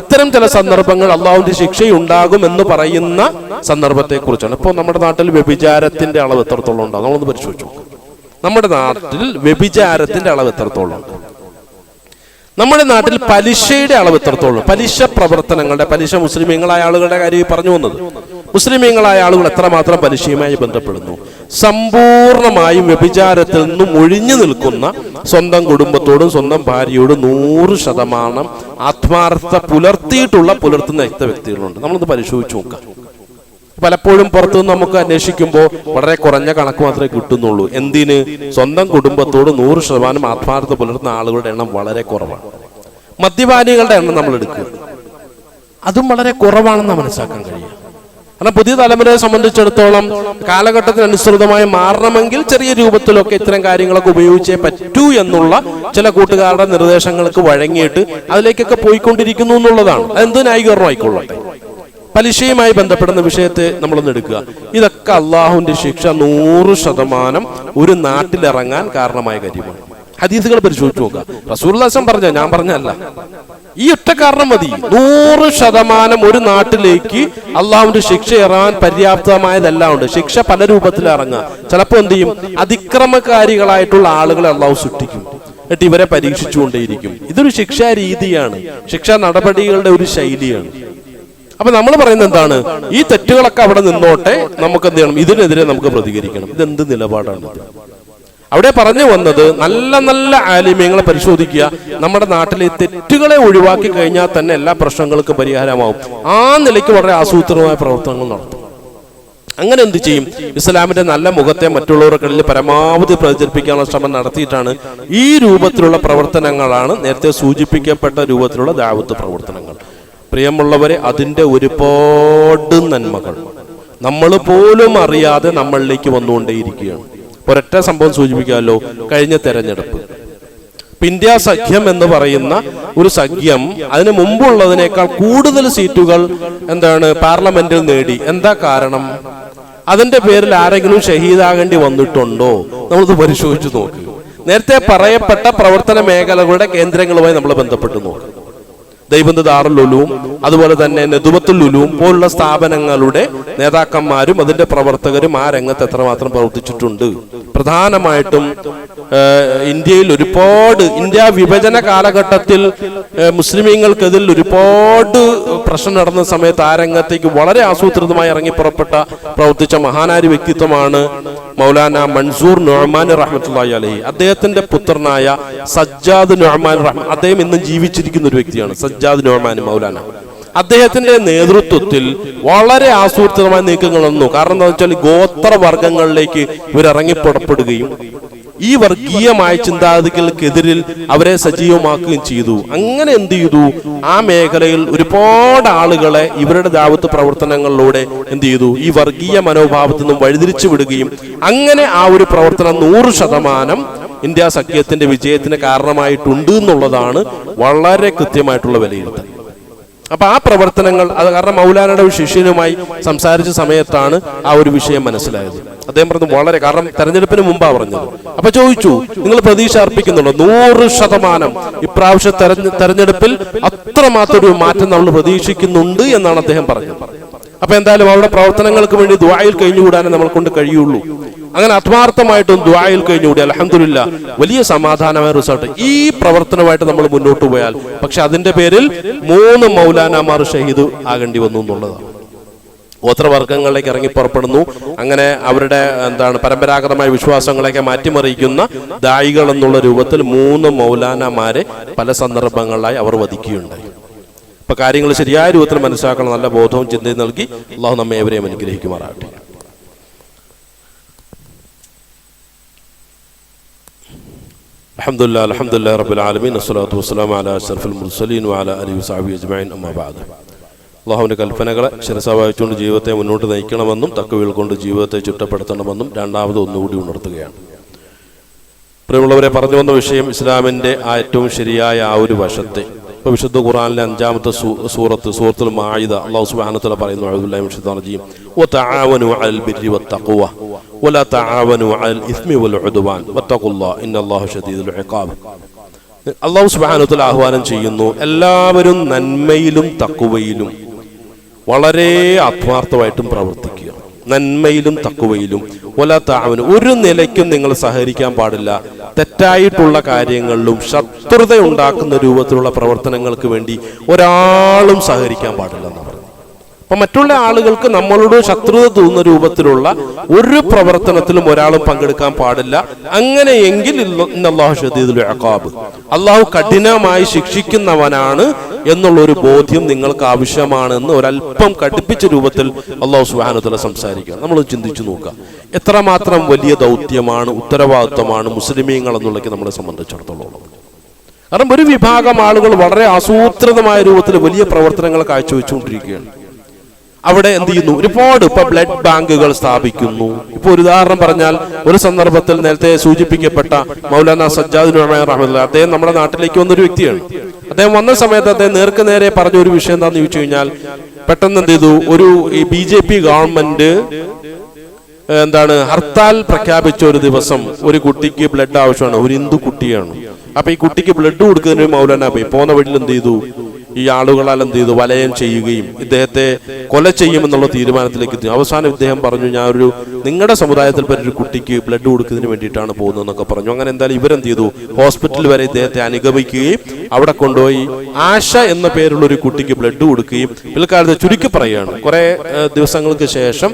ഇത്തരം ചില സന്ദർഭങ്ങൾ അള്ളാഹുവിന്റെ ശിക്ഷയുണ്ടാകും എന്ന് പറയുന്ന സന്ദർഭത്തെക്കുറിച്ചാണ്. ഇപ്പോൾ നമ്മുടെ നാട്ടിൽ വ്യഭിചാരത്തിന്റെ അളവ് എത്രത്തോളം ഉണ്ടാകും നമ്മളൊന്ന് പരിശോധിച്ചു. നമ്മുടെ നാട്ടിൽ വ്യഭിചാരത്തിന്റെ അളവ് എത്രത്തോളം ഉണ്ട്, നമ്മുടെ നാട്ടിൽ പലിശയുടെ അളവ് എത്രത്തോളം, പലിശ പ്രവർത്തനങ്ങളുടെ, പലിശ മുസ്ലിമീങ്ങളായ ആളുകളുടെ കാര്യം പറഞ്ഞു വന്നത്, മുസ്ലിമീങ്ങളായ ആളുകൾ എത്രമാത്രം പലിശയുമായി ബന്ധപ്പെടുന്നു, സമ്പൂർണമായും വ്യഭിചാരത്തിൽ നിന്നും ഒഴിഞ്ഞു നിൽക്കുന്ന സ്വന്തം കുടുംബത്തോടും സ്വന്തം ഭാര്യയോടും 100% ആത്മാർത്ഥത പുലർത്തുന്ന വ്യക്തികളുണ്ട്. നമ്മളത് പരിശോധിച്ച് നോക്കാം. പലപ്പോഴും പുറത്തുനിന്ന് നമുക്ക് അന്വേഷിക്കുമ്പോൾ വളരെ കുറഞ്ഞ കണക്ക് മാത്രമേ കിട്ടുന്നുള്ളൂ. എന്തിന്, സ്വന്തം കുടുംബത്തോട് 100% ആത്മാർത്ഥത പുലർത്തുന്ന ആളുകളുടെ എണ്ണം വളരെ കുറവാണ്. മദ്യപാനികളുടെ എണ്ണം നമ്മൾ എടുക്കുക, അതും വളരെ കുറവാണെന്ന് മനസ്സിലാക്കാൻ കഴിയും. കാരണം പുതിയ തലമുറയെ സംബന്ധിച്ചിടത്തോളം കാലഘട്ടത്തിനനുസൃതമായി മാറണമെങ്കിൽ ചെറിയ രൂപത്തിലൊക്കെ ഇത്തരം കാര്യങ്ങളൊക്കെ ഉപയോഗിച്ചേ പറ്റൂ എന്നുള്ള ചില കൂട്ടുകാരുടെ നിർദ്ദേശങ്ങൾക്ക് വഴങ്ങിയിട്ട് അതിലേക്കൊക്കെ പോയിക്കൊണ്ടിരിക്കുന്നു എന്നുള്ളതാണ്. അതെന്ത് ന്യായീകരണം ആയിക്കൊള്ളട്ടെ. പലിശയുമായി ബന്ധപ്പെടുന്ന വിഷയത്തെ നമ്മളൊന്ന് എടുക്കുക. ഇതൊക്കെ അള്ളാഹുവിന്റെ ശിക്ഷ 100% ഒരു നാട്ടിലിറങ്ങാൻ കാരണമായ കാര്യമാണ്. ഹദീസുകൾ പരിശോധിച്ചു നോക്കുക. റസൂലുള്ളാഹി പറഞ്ഞ, ഞാൻ പറഞ്ഞല്ല, ഈ ഒറ്റ കാരണം മതി. 100% ഒരു നാട്ടിലേക്ക് അള്ളാഹുവിന്റെ ശിക്ഷ ഇറങ്ങാൻ പര്യാപ്തമായതെല്ലാം ഉണ്ട്. ശിക്ഷ പല രൂപത്തിൽ ഇറങ്ങുക. ചിലപ്പോൾ എന്ത് ചെയ്യും, അതിക്രമകാരികളായിട്ടുള്ള ആളുകളെ അള്ളാഹു സൃഷ്ടിക്കും, എന്നിട്ട് ഇവരെ പരീക്ഷിച്ചുകൊണ്ടേയിരിക്കും. ഇതൊരു ശിക്ഷാ രീതിയാണ്, ശിക്ഷാ നടപടികളുടെ ഒരു ശൈലിയാണ്. അപ്പൊ നമ്മൾ പറയുന്നത് എന്താണ്, ഈ തെറ്റുകളൊക്കെ അവിടെ നിന്നോട്ടെ, നമുക്ക് എന്ത് ചെയ്യണം, ഇതിനെതിരെ നമുക്ക് പ്രതികരിക്കണം. ഇതെന്ത് നിലപാടാണ്? അവിടെ പറഞ്ഞു വന്നത്, നല്ല നല്ല ആലിമ്യങ്ങളെ പരിശോധിക്കുക. നമ്മുടെ നാട്ടിലെ തെറ്റുകളെ ഒഴിവാക്കി കഴിഞ്ഞാൽ തന്നെ എല്ലാ പ്രശ്നങ്ങൾക്കും പരിഹാരമാവും. ആ നിലയ്ക്ക് വളരെ ആസൂത്രിതമായ പ്രവർത്തനങ്ങൾ നടത്തും. അങ്ങനെ എന്ത് ചെയ്യും? ഇസ്ലാമിന്റെ നല്ല മുഖത്തെ മറ്റുള്ളവർക്കിടയിൽ പരമാവധി പ്രചരിപ്പിക്കാനുള്ള ശ്രമം നടത്തിയിട്ടാണ് ഈ രൂപത്തിലുള്ള പ്രവർത്തനങ്ങളാണ് നേരത്തെ സൂചിപ്പിക്കപ്പെട്ട രൂപത്തിലുള്ള ദഅവത്ത് പ്രവർത്തനങ്ങൾ. പ്രിയമുള്ളവരെ, അതിൻ്റെ ഒരുപാട് നന്മകൾ നമ്മൾ പോലും അറിയാതെ നമ്മളിലേക്ക് വന്നുകൊണ്ടേയിരിക്കുകയാണ്. ഒരൊറ്റ സംഭവം സൂചിപ്പിക്കാമല്ലോ. കഴിഞ്ഞ തെരഞ്ഞെടുപ്പ്, ഇന്ത്യ സഖ്യം എന്ന് പറയുന്ന ഒരു സഖ്യം അതിന് മുമ്പുള്ളതിനേക്കാൾ കൂടുതൽ സീറ്റുകൾ പാർലമെന്റിൽ നേടി. എന്താ കാരണം? അതിന്റെ പേരിൽ ആരെങ്കിലും ഷഹീദാകേണ്ടി വന്നിട്ടുണ്ടോ? നമ്മളത് പരിശോധിച്ചു നോക്കുക. നേരത്തെ പറയപ്പെട്ട പ്രവർത്തന മേഖലകളുടെ കേന്ദ്രങ്ങളുമായി നമ്മൾ ബന്ധപ്പെട്ട് നോക്കുക. ദൈവന്ത് ദാറുൽ ഉലൂം, അതുപോലെ തന്നെ നെദുവത്തുൽ ഉലൂം പോലുള്ള സ്ഥാപനങ്ങളുടെ നേതാക്കന്മാരും അതിന്റെ പ്രവർത്തകരും ആ രംഗത്ത് എത്രമാത്രം പ്രവർത്തിച്ചിട്ടുണ്ട്. പ്രധാനമായിട്ടും ഇന്ത്യയിൽ ഒരുപാട് ഇന്ത്യ വിഭജന കാലഘട്ടത്തിൽ മുസ്ലിമീങ്ങൾക്കെതിൽ ഒരുപാട് പ്രശ്നം നടന്ന സമയത്ത് ആ രംഗത്തേക്ക് വളരെ ആസൂത്രിതമായി ഇറങ്ങി പ്രവർത്തിച്ച മഹാനാരി വ്യക്തിത്വമാണ് മൗലാന മൻസൂർ നുഅ്മാൻ റഹ്മത്തുള്ളാഹി അലൈഹി. അദ്ദേഹത്തിന്റെ പുത്രനായ സജ്ജാദ് നുഅ്മാൻ അദ്ദേഹം ഇന്നും ജീവിച്ചിരിക്കുന്ന ഒരു വ്യക്തിയാണ്. സജ്ജാദ് നുഅ്മാൻ മൗലാന, അദ്ദേഹത്തിന്റെ നേതൃത്വത്തിൽ വളരെ ആസൂത്രിതമായ നീക്കങ്ങൾ വന്നു. കാരണം എന്താ വെച്ചാൽ ഗോത്രവർഗങ്ങളിലേക്ക് ഇവരിറങ്ങി പുറപ്പെടുകയും ഈ വർഗീയമായ ചിന്താഗതികൾക്കെതിരിൽ അവരെ സജീവമാക്കുകയും ചെയ്തു. അങ്ങനെ എന്ത് ചെയ്തു? ആ മേഖലയിൽ ഒരുപാട് ആളുകളെ ഇവരുടെ ദഅവത്ത് പ്രവർത്തനങ്ങളിലൂടെ എന്ത് ചെയ്തു? ഈ വർഗീയ മനോഭാവത്തിൽ നിന്നും വഴിതിരിച്ചു വിടുകയും അങ്ങനെ ആ ഒരു പ്രവർത്തനം 100% ഇന്ത്യ സഖ്യത്തിന്റെ വിജയത്തിന് കാരണമായിട്ടുണ്ട് എന്നുള്ളതാണ് വളരെ കൃത്യമായിട്ടുള്ള വിലയിരുത്തൽ. അപ്പൊ ആ പ്രവർത്തനങ്ങൾ അത് കാരണം മൗലാനയുടെ ഒരു ശിഷ്യനുമായി സംസാരിച്ച സമയത്താണ് ആ ഒരു വിഷയം മനസ്സിലായത്. അദ്ദേഹം പറഞ്ഞു വളരെ, കാരണം തെരഞ്ഞെടുപ്പിന് മുമ്പാ പറഞ്ഞത്. അപ്പൊ ചോദിച്ചു, നിങ്ങൾ പ്രതീക്ഷ അർപ്പിക്കുന്നുണ്ടോ? 100% ഇപ്രാവശ്യ തെരഞ്ഞെടുപ്പിൽ അത്രമാത്രം ഒരു മാറ്റം നമ്മൾ പ്രതീക്ഷിക്കുന്നുണ്ട് എന്നാണ് അദ്ദേഹം പറഞ്ഞത്. അപ്പൊ എന്തായാലും അവരുടെ പ്രവർത്തനങ്ങൾക്ക് വേണ്ടി ദുആയിൽ കഴിഞ്ഞുകൂടാനേ നമ്മൾ കൊണ്ട് കഴിയുള്ളൂ. അങ്ങനെ ആത്മാർത്ഥമായിട്ടും ദുആയിൽ കഴിഞ്ഞുകൂടി അൽഹംദുലില്ലാ വലിയ സമാധാനമായ റിസൾട്ട്. ഈ പ്രവർത്തനമായിട്ട് നമ്മൾ മുന്നോട്ട് പോയാൽ പക്ഷെ അതിന്റെ പേരിൽ 3 മൗലാനാമാർ ഷഹീദ് ആകേണ്ടി വന്നു എന്നുള്ളതാണ്. ഗോത്രവർഗങ്ങളിലേക്ക് ഇറങ്ങി പുറപ്പെടുന്നു. അങ്ങനെ അവരുടെ പരമ്പരാഗതമായ വിശ്വാസങ്ങളെയൊക്കെ മാറ്റിമറിയിക്കുന്ന ദായികൾ എന്നുള്ള രൂപത്തിൽ 3 മൗലാനാമാരെ പല സന്ദർഭങ്ങളിലായി അവർ വധിക്കുകയുണ്ടായി. ഇപ്പൊ കാര്യങ്ങൾ ശരിയായ രൂപത്തിൽ മനസ്സിലാക്കണം. നല്ല ബോധവും ചിന്തയും നൽകി അള്ളാഹു നമ്മെ ഏവരെയും അനുഗ്രഹിക്കുമാറാകട്ടെ. അൽഹംദുലില്ലാഹി അൽഹംദുലില്ലാഹി റബ്ബിൽ ആലമീൻ വസ്സലാത്തു വസ്സലാമു അലാ അഷ്റഫിൽ മുർസലീൻ വഅലാ ആലിഹി വസഹ്ബിഹി അജ്മഈൻ അമ്മാ ബഅദ്. അള്ളാഹുവിന്റെ കൽപ്പനകളെ ശിരസാവഹിച്ചുകൊണ്ട് ജീവിതത്തെ മുന്നോട്ട് നയിക്കണമെന്നും തഖ്വയിൽ കൊണ്ട് ജീവിതത്തെ ചുറ്റപ്പെടുത്തണമെന്നും രണ്ടാമത് ഒന്നുകൂടി ഉണർത്തുകയാണ്. പ്രിയമുള്ളവരെ, പറഞ്ഞു വന്ന വിഷയം ഇസ്ലാമിന്റെ ഏറ്റവും ശരിയായ ആ ഒരു വശത്തെ. ഇപ്പൊ വിശുദ്ധ ഖുർആനിലെ 5-ാമത്തെ സൂറത്തുൽ മാഇദ അല്ലാഹു സുബ്ഹാനഹു വ തആല പറയുന്നു, അഊദു ബില്ലാഹി മിനശ് ശൈത്വാനിർ റജീം വതആവനു അലൽ ബിർരി വത്തഖ്വ വലാ തആവനു അലൽ ഇസ്മി വൽ ഉദ്വാൻ വത്തഖുല്ലാഹ ഇന്നല്ലാഹ ശദീദുൽ ഇഖാബ്. അല്ലാഹു സുബ്ഹാനഹു വ തആല ആഹ്വാനം ചെയ്യുന്നു, എല്ലാവരും നന്മയിലും തഖ്വയിലും വളരെ ആത്മാർത്ഥമായിട്ടും പ്രവർത്തിക്കുക. നന്മയിലും തഖ്വയിലും വലാ തആവനു, ഒരു നിലയ്ക്കും നിങ്ങൾ സഹകരിക്കാൻ പാടില്ല. തെറ്റായിട്ടുള്ള കാര്യങ്ങളിലും ശത്രുത ഉണ്ടാക്കുന്ന രൂപത്തിലുള്ള പ്രവർത്തനങ്ങൾക്ക് വേണ്ടി ഒരാളും സഹകരിക്കാൻ പാടില്ല എന്നാണ് പറയുന്നത്. അപ്പൊ മറ്റുള്ള ആളുകൾക്ക് നമ്മളോട് ശത്രുത തോന്നുന്ന രൂപത്തിലുള്ള ഒരു പ്രവർത്തനത്തിലും ഒരാളും പങ്കെടുക്കാൻ പാടില്ല. അങ്ങനെയെങ്കിൽ ഇന്നല്ലാഹു ശദീദുൽ ഇഖാബ്, അള്ളാഹു കഠിനമായി ശിക്ഷിക്കുന്നവനാണ് എന്നുള്ളൊരു ബോധ്യം നിങ്ങൾക്ക് ആവശ്യമാണെന്ന് ഒരല്പം കടുപ്പിച്ച രൂപത്തിൽ അല്ലാഹു സുബ്ഹാനഹു വ തആല സംസാരിക്കുക. നമ്മൾ ചിന്തിച്ചു നോക്കുക, എത്രമാത്രം വലിയ ദൗത്യമാണ്, ഉത്തരവാദിത്വമാണ് മുസ്ലിമീങ്ങൾ എന്നുള്ളത് നമ്മളെ സംബന്ധിച്ചിടത്തോളം. കാരണം ഒരു വിഭാഗം ആളുകൾ വളരെ ആസൂത്രിതമായ രൂപത്തിൽ വലിയ പ്രവർത്തനങ്ങൾ കാഴ്ചവെച്ചുകൊണ്ടിരിക്കുകയാണ്. അവിടെ എന്ത് ചെയ്യുന്നു? ഒരുപാട് ഇപ്പൊ ബ്ലഡ് ബാങ്കുകൾ സ്ഥാപിക്കുന്നു. ഇപ്പൊ ഒരു ഉദാഹരണം പറഞ്ഞാൽ, ഒരു സന്ദർഭത്തിൽ നേരത്തെ സൂചിപ്പിക്കപ്പെട്ട മൗലാന സജ്ജാദ് നുഅ്മാൻ റഹ്മത്തുള്ളാഹി അദ്ദേഹം നമ്മുടെ നാട്ടിലേക്ക് വന്നൊരു വ്യക്തിയാണ്. അദ്ദേഹം വന്ന സമയത്ത് അദ്ദേഹം നേർക്ക് നേരെ പറഞ്ഞ ഒരു വിഷയം എന്താണെന്ന് ചോദിച്ചു കഴിഞ്ഞാൽ, പെട്ടെന്ന് എന്ത് ചെയ്തു, ഒരു BJP ഗവൺമെന്റ് ഹർത്താൽ പ്രഖ്യാപിച്ച ഒരു ദിവസം ഒരു കുട്ടിക്ക് ബ്ലഡ് ആവശ്യമാണ്, ഒരു ഹിന്ദു കുട്ടിയാണ്. അപ്പൊ ഈ കുട്ടിക്ക് ബ്ലഡ് കൊടുക്കുന്നതിന് മൗലാന പോയി പോകുന്ന വഴിയിൽ എന്ത് ചെയ്തു, ഈ ആളുകളാൽ എന്ത് ചെയ്തു, വലയം ചെയ്യുകയും ഇദ്ദേഹത്തെ കൊല ചെയ്യുമെന്നുള്ള തീരുമാനത്തിലേക്ക് എത്തി. അവസാനം ഇദ്ദേഹം പറഞ്ഞു, ഞാനൊരു നിങ്ങളുടെ സമുദായത്തിൽ ഒരു കുട്ടിക്ക് ബ്ലഡ് കൊടുക്കുന്നതിന് വേണ്ടിയിട്ടാണ് പോകുന്നതെന്നൊക്കെ പറഞ്ഞു. അങ്ങനെ എന്തായാലും ഇവരെന്ത് ചെയ്തു, ഹോസ്പിറ്റലിൽ വരെ ഇദ്ദേഹത്തെ അനുഗമിക്കുകയും അവിടെ കൊണ്ടുപോയി ആശ എന്ന പേരുള്ള ഒരു കുട്ടിക്ക് ബ്ലഡ് കൊടുക്കുകയും പിൽക്കാലത്ത് ചുരുക്കി പറയുകയാണ്, കുറെ ദിവസങ്ങൾക്ക് ശേഷം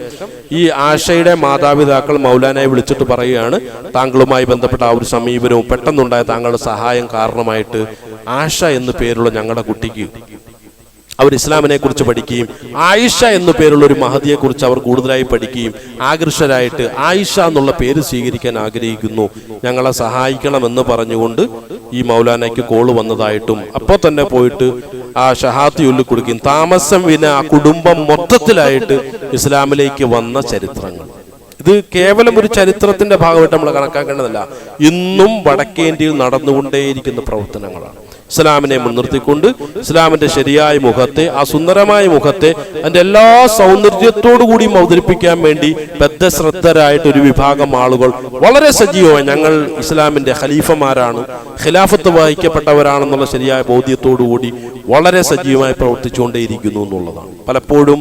ഈ ആശയുടെ മാതാപിതാക്കൾ മൗലാനയെ വിളിച്ചിട്ട് പറയുകയാണ്, താങ്കളുമായി ബന്ധപ്പെട്ട ആ ഒരു സമീപനവും പെട്ടെന്നുണ്ടായ താങ്കളുടെ സഹായം കാരണമായിട്ട് ആശ എന്ന പേരുള്ള ഞങ്ങളുടെ കുട്ടിക്ക് അവർ ഇസ്ലാമിനെ കുറിച്ച് പഠിക്കുകയും ആയിഷ എന്നു പേരുള്ള ഒരു മഹദിയെ കുറിച്ച് അവർ കൂടുതലായി പഠിക്കുകയും ആകർഷകരായിട്ട് ആയിഷ എന്നുള്ള പേര് സ്വീകരിക്കാൻ ആഗ്രഹിക്കുന്നു, ഞങ്ങളെ സഹായിക്കണമെന്ന് പറഞ്ഞുകൊണ്ട് ഈ മൗലാനയ്ക്ക് കോള് വന്നതായിട്ടും അപ്പോൾ തന്നെ പോയിട്ട് ആ ഷഹാദത്ത് ചൊല്ലി കൊടുക്കുകയും താമസം വിന ആ കുടുംബം മൊത്തത്തിലായിട്ട് ഇസ്ലാമിലേക്ക് വന്ന ചരിത്രങ്ങൾ. ഇത് കേവലം ഒരു ചരിത്രത്തിന്റെ ഭാഗമായിട്ട് നമ്മൾ കണക്കാക്കേണ്ടതല്ല, ഇന്നും വടക്കേന്ത്യയിൽ നടന്നുകൊണ്ടേയിരിക്കുന്ന പ്രവർത്തനങ്ങളാണ്. ഇസ്ലാമിനെ മുൻനിർത്തിക്കൊണ്ട് ഇസ്ലാമിന്റെ ശരിയായ മുഖത്തെ, ആ സുന്ദരമായ മുഖത്തെ അതിന്റെ എല്ലാ സൗന്ദര്യത്തോടു കൂടിയും അവതരിപ്പിക്കാൻ വേണ്ടി ബദ്ധശ്രദ്ധരായിട്ട് ഒരു വിഭാഗം ആളുകൾ വളരെ സജീവമായി ഞങ്ങൾ ഇസ്ലാമിന്റെ ഖലീഫമാരാണ്, ഖിലാഫത്ത് വഹിക്കപ്പെട്ടവരാണെന്നുള്ള ശരിയായ ബോധ്യത്തോടുകൂടി വളരെ സജീവമായി പ്രവർത്തിച്ചുകൊണ്ടേയിരിക്കുന്നു എന്നുള്ളതാണ്. പലപ്പോഴും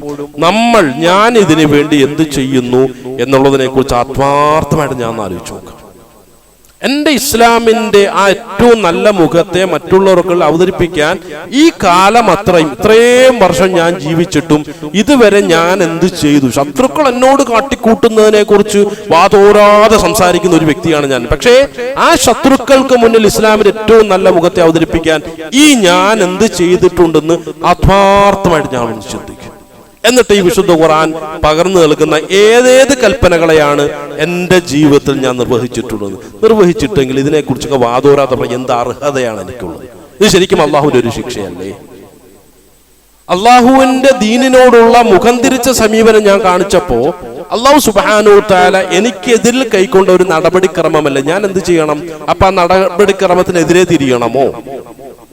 ഞാൻ ഇതിനു വേണ്ടി എന്ത് ചെയ്യുന്നു എന്നുള്ളതിനെ കുറിച്ച് ആത്മാർത്ഥമായിട്ട് ഞാൻ ആലോചിച്ചു നോക്കാം. എൻ്റെ ഇസ്ലാമിന്റെ ആ ഏറ്റവും നല്ല മുഖത്തെ മറ്റുള്ളവർക്ക് അവതരിപ്പിക്കാൻ ഈ കാലം ഇത്രയും വർഷം ഞാൻ ജീവിച്ചിട്ടും ഇതുവരെ ഞാൻ എന്ത് ചെയ്തു? ശത്രുക്കൾ എന്നോട് കാട്ടിക്കൂട്ടുന്നതിനെ കുറിച്ച് വാതോരാതെ സംസാരിക്കുന്ന ഒരു വ്യക്തിയാണ് ഞാൻ. പക്ഷേ ആ ശത്രുക്കൾക്ക് മുന്നിൽ ഇസ്ലാമിന്റെ ഏറ്റവും നല്ല മുഖത്തെ അവതരിപ്പിക്കാൻ ഞാൻ എന്ത് ചെയ്തിട്ടുണ്ടെന്ന് ആത്മാർത്ഥമായിട്ട് ഞാൻ ചിന്തിക്കും. എന്നിട്ട് ഈ വിശുദ്ധ ഖുർആൻ പകർന്നു നൽകുന്ന ഏതേത് കൽപ്പനകളെയാണ് എൻ്റെ ജീവിതത്തിൽ ഞാൻ നിർവഹിച്ചിട്ടെങ്കിൽ ഇതിനെക്കുറിച്ചൊക്കെ വാദോരാതെ എന്ത് അർഹതയാണ് എനിക്കുള്ളത്? ഇത് ശരിക്കും അള്ളാഹുവിന്റെ ഒരു ശിക്ഷയല്ലേ? അള്ളാഹുവിന്റെ ദീനിനോടുള്ള മുഖം തിരിച്ച സമീപനം ഞാൻ കാണിച്ചപ്പോ അള്ളാഹു സുബ്ഹാനഹു തആല എനിക്കെതിരിൽ കൈക്കൊണ്ട ഒരു നടപടിക്രമമല്ല. ഞാൻ എന്ത് ചെയ്യണം? അപ്പൊ ആ നടപടിക്രമത്തിനെതിരെ തിരിയണമോ,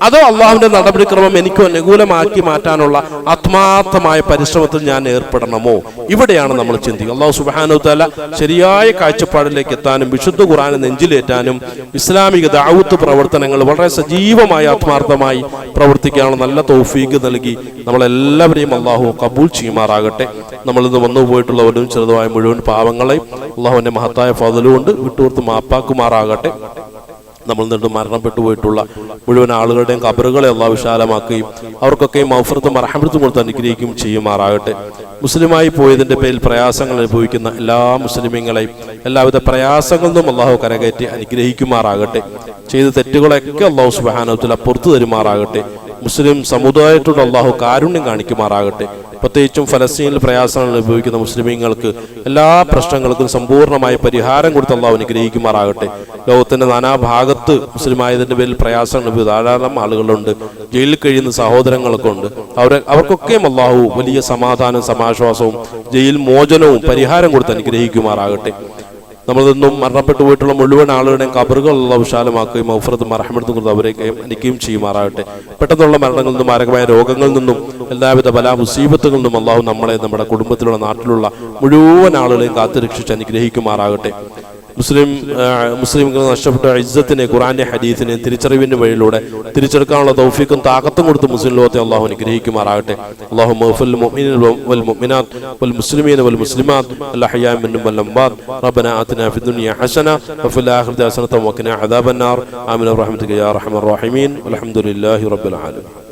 അതോ അള്ളാഹുവിന്റെ നടപടിക്രമം എനിക്ക് അനുകൂലമാക്കി മാറ്റാനുള്ള ആത്മാർത്ഥമായ പരിശ്രമത്തിൽ ഞാൻ ഏർപ്പെടണമോ? ഇവിടെയാണ് നമ്മൾ ചിന്തിക്കുക. അള്ളാഹു സുബ്ഹാനഹു തആല ശരിയായ കാഴ്ചപ്പാടിലേക്ക് എത്താനും വിശുദ്ധ ഖുർആനെ നെഞ്ചിലേറ്റാനും ഇസ്ലാമിക ദഅവത്ത് പ്രവർത്തനങ്ങൾ വളരെ സജീവമായി ആത്മാർത്ഥമായി പ്രവർത്തിക്കാനുള്ള നല്ല തൗഫീഖ് നൽകി നമ്മളെല്ലാവരെയും അള്ളാഹു കബൂൽ ചെയ്യുമാറാകട്ടെ. നമ്മളിന്ന് വന്നു പോയിട്ടുള്ളവരും ചെറുതുമായ മുഴുവൻ പാവങ്ങളെയും അള്ളാഹുവിന്റെ മഹത്തായ ഫضലുകൊണ്ട് വിട്ടുകൊടുത്ത് മാപ്പാക്കുമാറാകട്ടെ. നമ്മൾ നിന്ന് മരണപ്പെട്ടു പോയിട്ടുള്ള മുഴുവൻ ആളുകളുടെയും ഖബറുകളെ അള്ളാഹു വിശാലമാക്കുകയും അവർക്കൊക്കെ മഗ്ഫിറത്തും റഹ്മത്തും കൊടുത്ത് അനുഗ്രഹിക്കുകയും ചെയ്യുമാറാകട്ടെ. മുസ്ലിമായി പോയതിന്റെ പേരിൽ പ്രയാസങ്ങൾ അനുഭവിക്കുന്ന എല്ലാ മുസ്ലിമീങ്ങളെയും എല്ലാവിധ പ്രയാസങ്ങളിൽ നിന്നും അള്ളാഹു കരകയറ്റി അനുഗ്രഹിക്കുമാറാകട്ടെ. ചെയ്ത തെറ്റുകളൊക്കെ അള്ളാഹു സുബ്ഹാനഹു തആല പുറത്തു തരുമാറാകട്ടെ. മുസ്ലിം സമുദായത്തോട് അള്ളാഹു കാരുണ്യം കാണിക്കുമാറാകട്ടെ. പ്രത്യേകിച്ചും ഫലസ്തീനിൽ പ്രയാസങ്ങൾ അനുഭവിക്കുന്ന മുസ്ലിമീങ്ങൾക്ക് എല്ലാ പ്രശ്നങ്ങൾക്കും സമ്പൂർണ്ണമായ പരിഹാരം കൊടുത്ത് അള്ളാഹു അനുഗ്രഹിക്കുമാറാകട്ടെ. ലോകത്തിന്റെ നാനാഭാഗത്ത് മുസ്ലിമായതിന്റെ പേരിൽ പ്രയാസങ്ങൾ ധാരാളം ആളുകളുണ്ട്. ജയിലിൽ കഴിയുന്ന സഹോദരങ്ങളൊക്കെ ഉണ്ട്. അവർക്കൊക്കെയും അള്ളാഹു വലിയ സമാധാനവും സമാശ്വാസവും ജയിൽ മോചനവും പരിഹാരം കൊടുത്ത് അനുഗ്രഹിക്കുമാറാകട്ടെ. നമ്മളിൽ നിന്നും മരണപ്പെട്ടു പോയിട്ടുള്ള മുഴുവൻ ആളുകളുടെയും ഖബറുകൾ അല്ലാഹു വിശാലമാക്കുകയും മഗ്ഫിറത്തും റഹ്മത്തും കൊടുത്ത് അവരെയും അനുഗ്രഹിക്കുകയും ചെയ്യുമാറാകട്ടെ. പെട്ടെന്നുള്ള മരണങ്ങളിൽ നിന്നും മാരകമായ രോഗങ്ങളിൽ നിന്നും എല്ലാവിധ ബലാ മുസീബത്തുകളിൽ നിന്നും അള്ളാഹു നമ്മളെ നമ്മുടെ കുടുംബത്തിലുള്ള നാട്ടിലുള്ള മുഴുവൻ ആളുകളെയും കാത്തുരക്ഷിച്ച് അനുഗ്രഹിക്കുമാറാകട്ടെ. മുസ്ലിംകൾ നഷ്ടപ്പെട്ട ഇസ്സത്തിനെ ഖുർആന്റെ ഹദീസിനെ തിരിച്ചറിവിന്റെ വഴിയിലൂടെ തിരിച്ചെടുക്കാനുള്ള തൗഫീഖും താഖത്തും കൊടുത്ത് മുസ്ലിം ലോകത്തെ അള്ളാഹു അനുഗ്രഹിക്കുമാറാകട്ടെ. അല്ലാഹു മഗ്ഫിർ മുഅ്മിനീന വൽ മുഅ്മിനാത്ത് വൽ മുസ്ലിമീന വൽ മുസ്ലിമാത്ത് അൽ അഹ്യാഇ മിൻഹും വൽ അംവാത് റബ്ബനാ ആതിനാ ഫിദ് ദുനിയ ഹസന വഫിൽ ആഖിറതി ഹസനത വഖിനാ അദാബന്നാർ ആമീൻ ബിറഹ്മതിക യാ അർഹമർ റഹീമീൻ വൽഹംദുലില്ലാഹി റബ്ബിൽ ആലമീൻ.